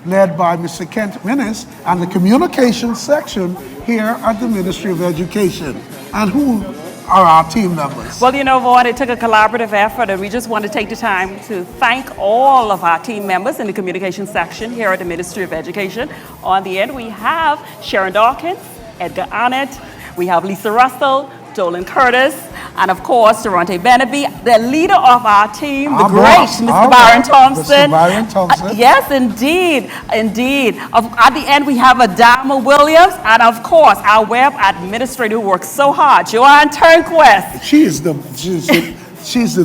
led by Mr. Kent Minnis, and the communications section here at the Ministry of Education. And who are our team members? Well, you know, Vaughn, it took a collaborative effort, and we just want to take the time to thank all of our team members in the communications section here at the Ministry of Education. On the end, we have Sharon Dawkins, Edgar Arnett, we have Lisa Russell, Dolan Curtis, and of course, Durante Benaby, the leader of our team, the great Mr. Byron Thompson. Mr. Byron Thompson. Yes, indeed, indeed. At the end, we have Adama Williams, and of course, our web administrator who works so hard, Joanne Turnquist. She's the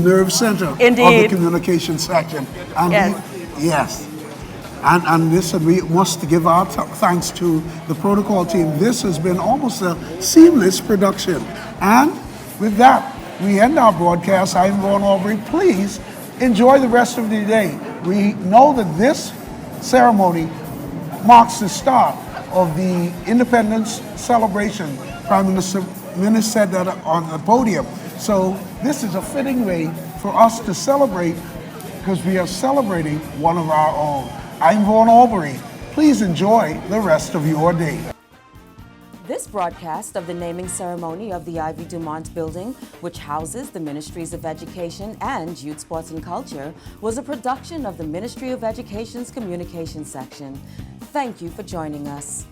nerve center of the communication section. And yes. And listen, we must give our thanks to the protocol team. This has been almost a seamless production. And with that, we end our broadcast. I'm Vaughn Aubrey. Please enjoy the rest of the day. We know that this ceremony marks the start of the independence celebration. Prime Minister Minnis said that on the podium. So this is a fitting way for us to celebrate, because we are celebrating one of our own. I'm Vaughn Aubrey. Please enjoy the rest of your day. This broadcast of the naming ceremony of the Ivy Dumont Building, which houses the Ministries of Education and Youth, Sports and Culture, was a production of the Ministry of Education's Communications section. Thank you for joining us.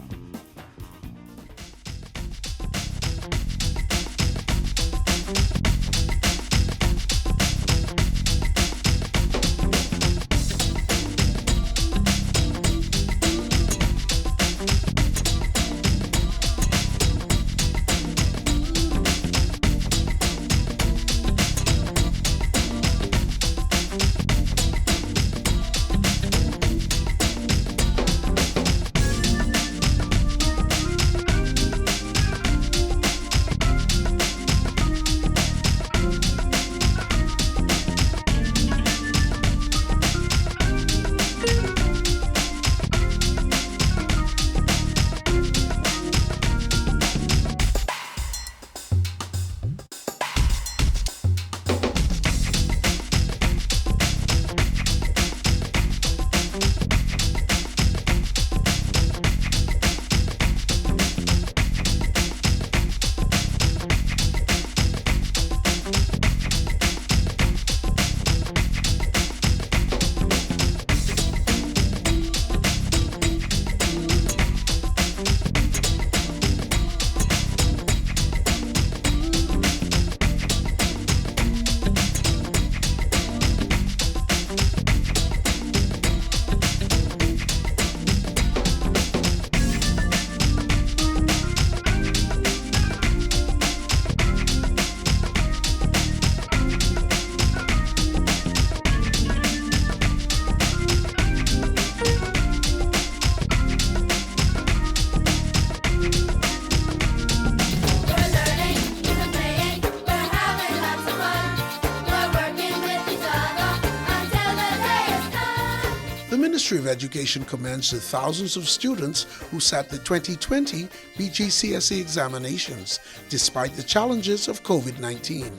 Ministry of Education commends the thousands of students who sat the 2020 BGCSE examinations despite the challenges of COVID-19.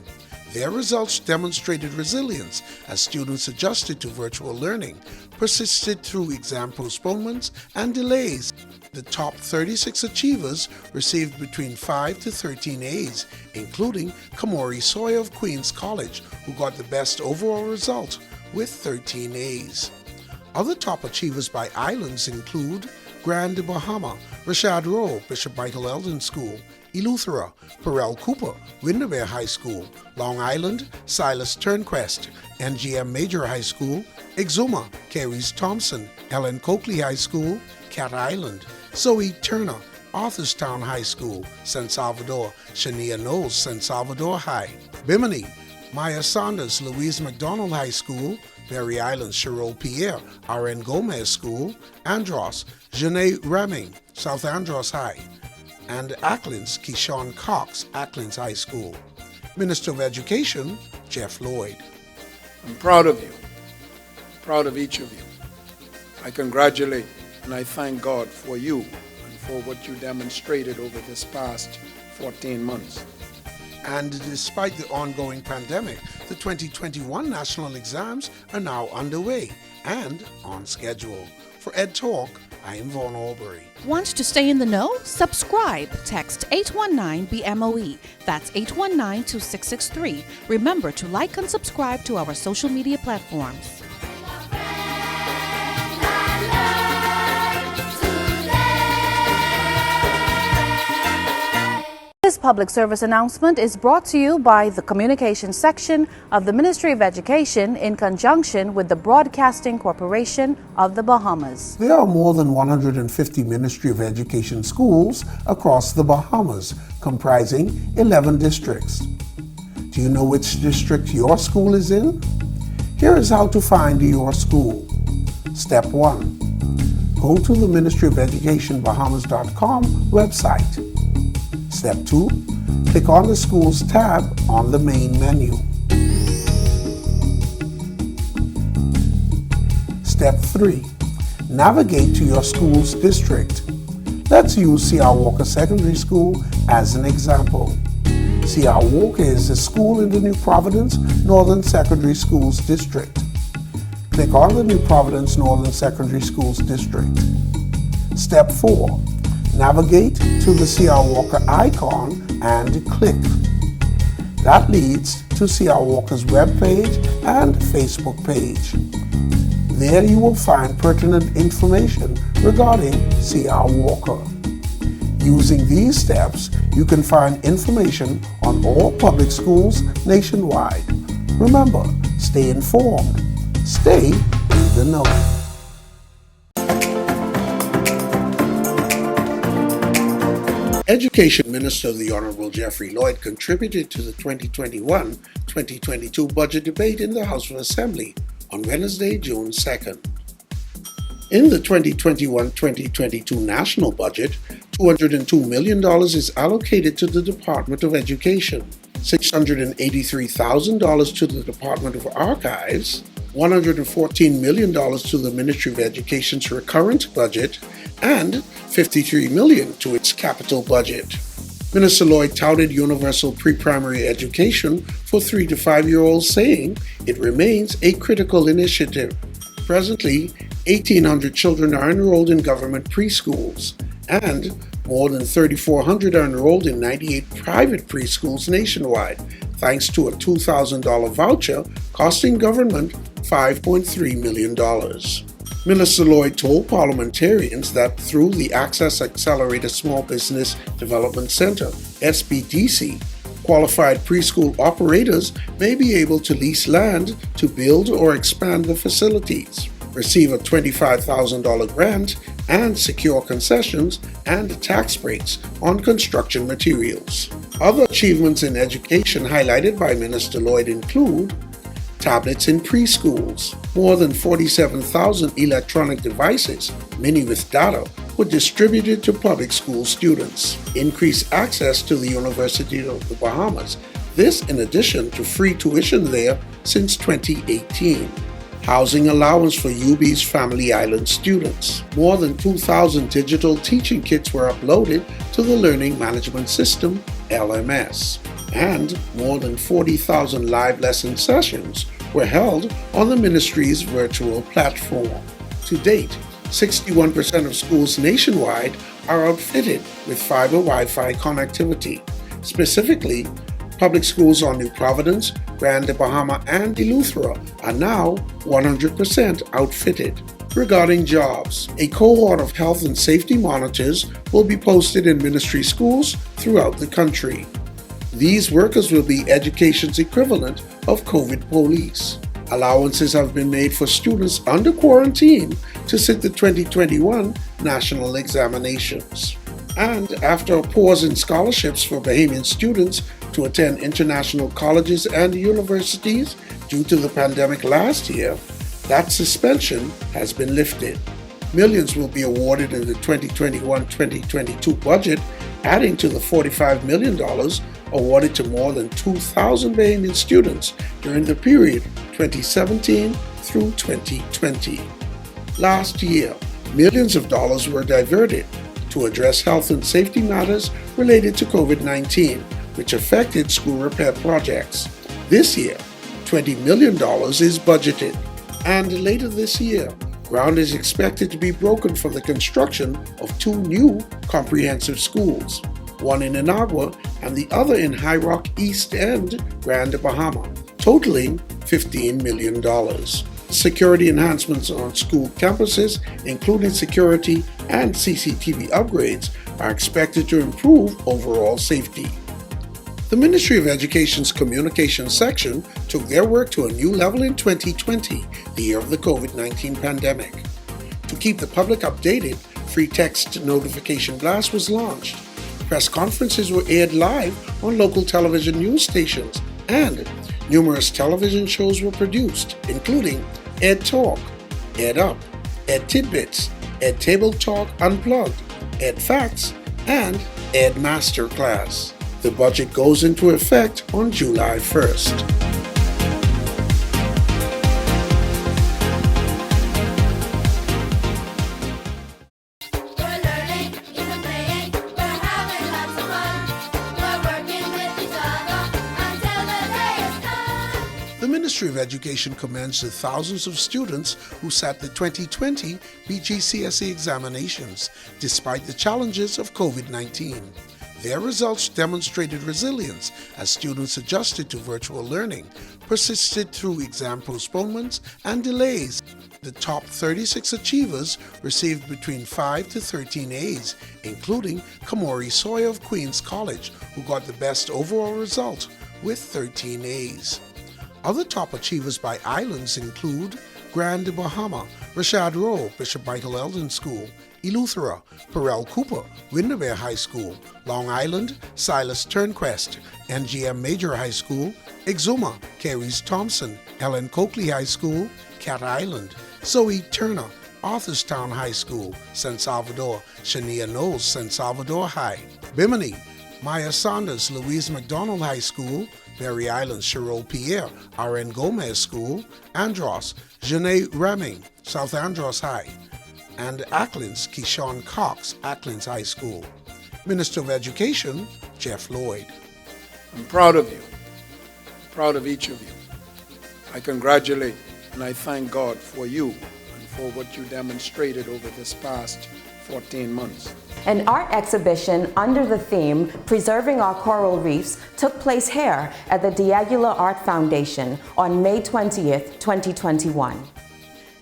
Their results demonstrated resilience as students adjusted to virtual learning, persisted through exam postponements and delays. The top 36 achievers received between 5 to 13 A's, including Kamori Soy of Queens College, who got the best overall result with 13 A's. Other top achievers by islands include Grand de Bahama, Rashad Rowe, Bishop Michael Eldon School, Eleuthera, Perel Cooper, Windermere High School, Long Island, Silas Turnquest, NGM Major High School, Exuma, Caries Thompson, Ellen Coakley High School, Cat Island, Zoe Turner, Arthurstown High School, San Salvador, Shania Knowles, San Salvador High, Bimini, Maya Saunders, Louise McDonald High School, Berry Island, Cheryl Pierre, R.N. Gomez School, Andros, Janae Reming, South Andros High, and Acklands, Keyshawn Cox, Acklands High School. Minister of Education, Jeff Lloyd. I'm proud of you, proud of each of you. I congratulate and I thank God for you and for what you demonstrated over this past 14 months. And despite the ongoing pandemic, the 2021 national exams are now underway and on schedule. For Ed Talk, I am Vaughn Albury. Want to stay in the know? Subscribe. Text 819-BMOE. That's 819-2663. Remember to like and subscribe to our social media platforms. This public service announcement is brought to you by the Communications section of the Ministry of Education in conjunction with the Broadcasting Corporation of the Bahamas. There are more than 150 Ministry of Education schools across the Bahamas, comprising 11 districts. Do you know which district your school is in? Here is how to find your school. Step 1. Go to the Ministry of Education Bahamas.com website. Step 2. Click on the Schools tab on the main menu. Step 3. Navigate to your school's district. Let's use C.R. Walker Secondary School as an example. C.R. Walker is a school in the New Providence Northern Secondary Schools District. Click on the New Providence Northern Secondary Schools District. Step 4. Navigate to the C.R. Walker icon and click. That leads to C.R. Walker's webpage and Facebook page. There you will find pertinent information regarding C.R. Walker. Using these steps, you can find information on all public schools nationwide. Remember, stay informed. Stay in the know. Education Minister the Honorable Jeffrey Lloyd contributed to the 2021-2022 budget debate in the House of Assembly on Wednesday, June 2nd. In the 2021-2022 national budget, $202 million is allocated to the Department of Education, $683,000 to the Department of Archives, $114 million to the Ministry of Education's recurrent budget, and $53 million to its capital budget. Minister Lloyd touted universal pre-primary education for 3 to 5-year-olds, saying it remains a critical initiative. Presently, 1,800 children are enrolled in government preschools, and more than 3,400 are enrolled in 98 private preschools nationwide, thanks to a $2,000 voucher costing government $5.3 million. Minister Lloyd told parliamentarians that through the Access Accelerated Small Business Development Center, SBDC, qualified preschool operators may be able to lease land to build or expand the facilities, receive a $25,000 grant, and secure concessions and tax breaks on construction materials. Other achievements in education highlighted by Minister Lloyd include tablets in preschools. More than 47,000 electronic devices, many with data, were distributed to public school students. Increased access to the University of the Bahamas. This in addition to free tuition there since 2018. housing allowance for UB's Family Island students. More than 2,000 digital teaching kits were uploaded to the Learning Management System, LMS, and more than 40,000 live lesson sessions were held on the ministry's virtual platform. To date, 61% of schools nationwide are outfitted with fiber Wi-Fi connectivity. Specifically, public schools on New Providence, Grand Bahama, and Eleuthera are now 100% outfitted. Regarding jobs, a cohort of health and safety monitors will be posted in ministry schools throughout the country. These workers will be education's equivalent of COVID police. Allowances have been made for students under quarantine to sit the 2021 national examinations. And after a pause in scholarships for Bahamian students to attend international colleges and universities due to the pandemic last year, that suspension has been lifted. Millions will be awarded in the 2021-2022 budget, adding to the $45 million awarded to more than 2,000 Bahamian students during the period 2017 through 2020. Last year, millions of dollars were diverted to address health and safety matters related to COVID-19, which affected school repair projects. This year, $20 million is budgeted. And later this year, ground is expected to be broken for the construction of 2 new comprehensive schools, one in Inagua and the other in High Rock East End, Grand Bahama, totaling $15 million. Security enhancements on school campuses, including security and CCTV upgrades, are expected to improve overall safety. The Ministry of Education's communications section took their work to a new level in 2020, the year of the COVID-19 pandemic. To keep the public updated, free text notification blast was launched. Press conferences were aired live on local television news stations, and numerous television shows were produced, including Ed Talk, Ed Up, Ed Tidbits, Ed Table Talk Unplugged, Ed Facts, and Ed Masterclass. The budget goes into effect on July 1st. The Ministry of Education commends the thousands of students who sat the 2020 BGCSE examinations despite the challenges of COVID-19. Their results demonstrated resilience as students adjusted to virtual learning, persisted through exam postponements and delays. The top 36 achievers received between 5 to 13 A's, including Kamori Sawyer of Queens College, who got the best overall result with 13 A's. Other top achievers by islands include Grand Bahama, Rashad Rowe, Bishop Michael Eldon School, Eleuthera, Perel Cooper, Windermere High School, Long Island, Silas Turnquest, NGM Major High School, Exuma, Carries Thompson, Ellen Coakley High School, Cat Island, Zoe Turner, Arthurstown High School, San Salvador, Shania Knowles, San Salvador High, Bimini, Maya Saunders, Louise McDonald High School, Berry Island, Cheryl Pierre, R.N. Gomez School, Andros, Janae Reming, South Andros High, and Acklands, Keyshawn Cox, Acklands High School. Minister of Education, Jeff Lloyd. I'm proud of you, proud of each of you. I congratulate and I thank God for you and for what you demonstrated over this past 14 months. An art exhibition under the theme Preserving Our Coral Reefs took place here at the Diagula Art Foundation on May 20th, 2021.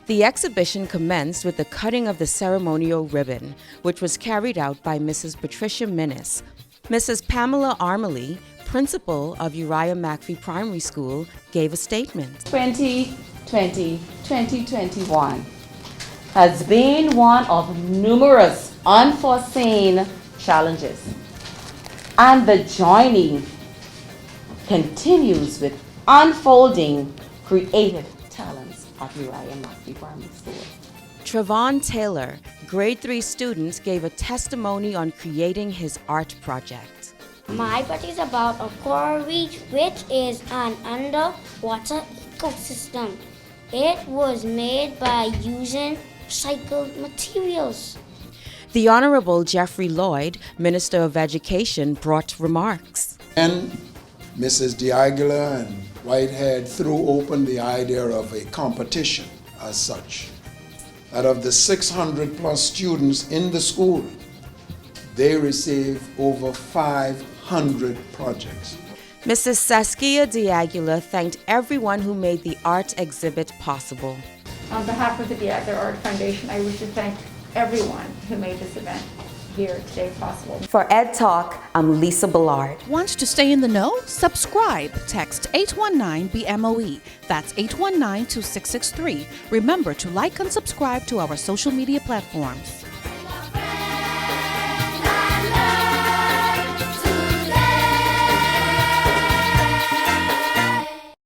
The exhibition commenced with the cutting of the ceremonial ribbon, which was carried out by Mrs. Patricia Minnis. Mrs. Pamela Armley, principal of Uriah McPhee Primary School, gave a statement. 2020-2021 has been one of numerous unforeseen challenges, and the journey continues with unfolding creative talents at Uriah McPhee Primary School. Trevon Taylor, grade 3 student, gave a testimony on creating his art project. My project is about a coral reef, which is an underwater ecosystem. It was made by using recycled materials. The Honorable Jeffrey Lloyd, Minister of Education, brought remarks. And Mrs. DeAguila and Whitehead threw open the idea of a competition as such. Out of the 600 plus students in the school, they receive over 500 projects. Mrs. Saskia DeAguila thanked everyone who made the art exhibit possible. On behalf of the DeAguila Art Foundation, I wish to thank everyone who made this event here today possible. For Ed Talk, I'm Lisa Ballard. Want to stay in the know? Subscribe. Text 819-BMOE. That's 819-2663. Remember to like and subscribe to our social media platforms.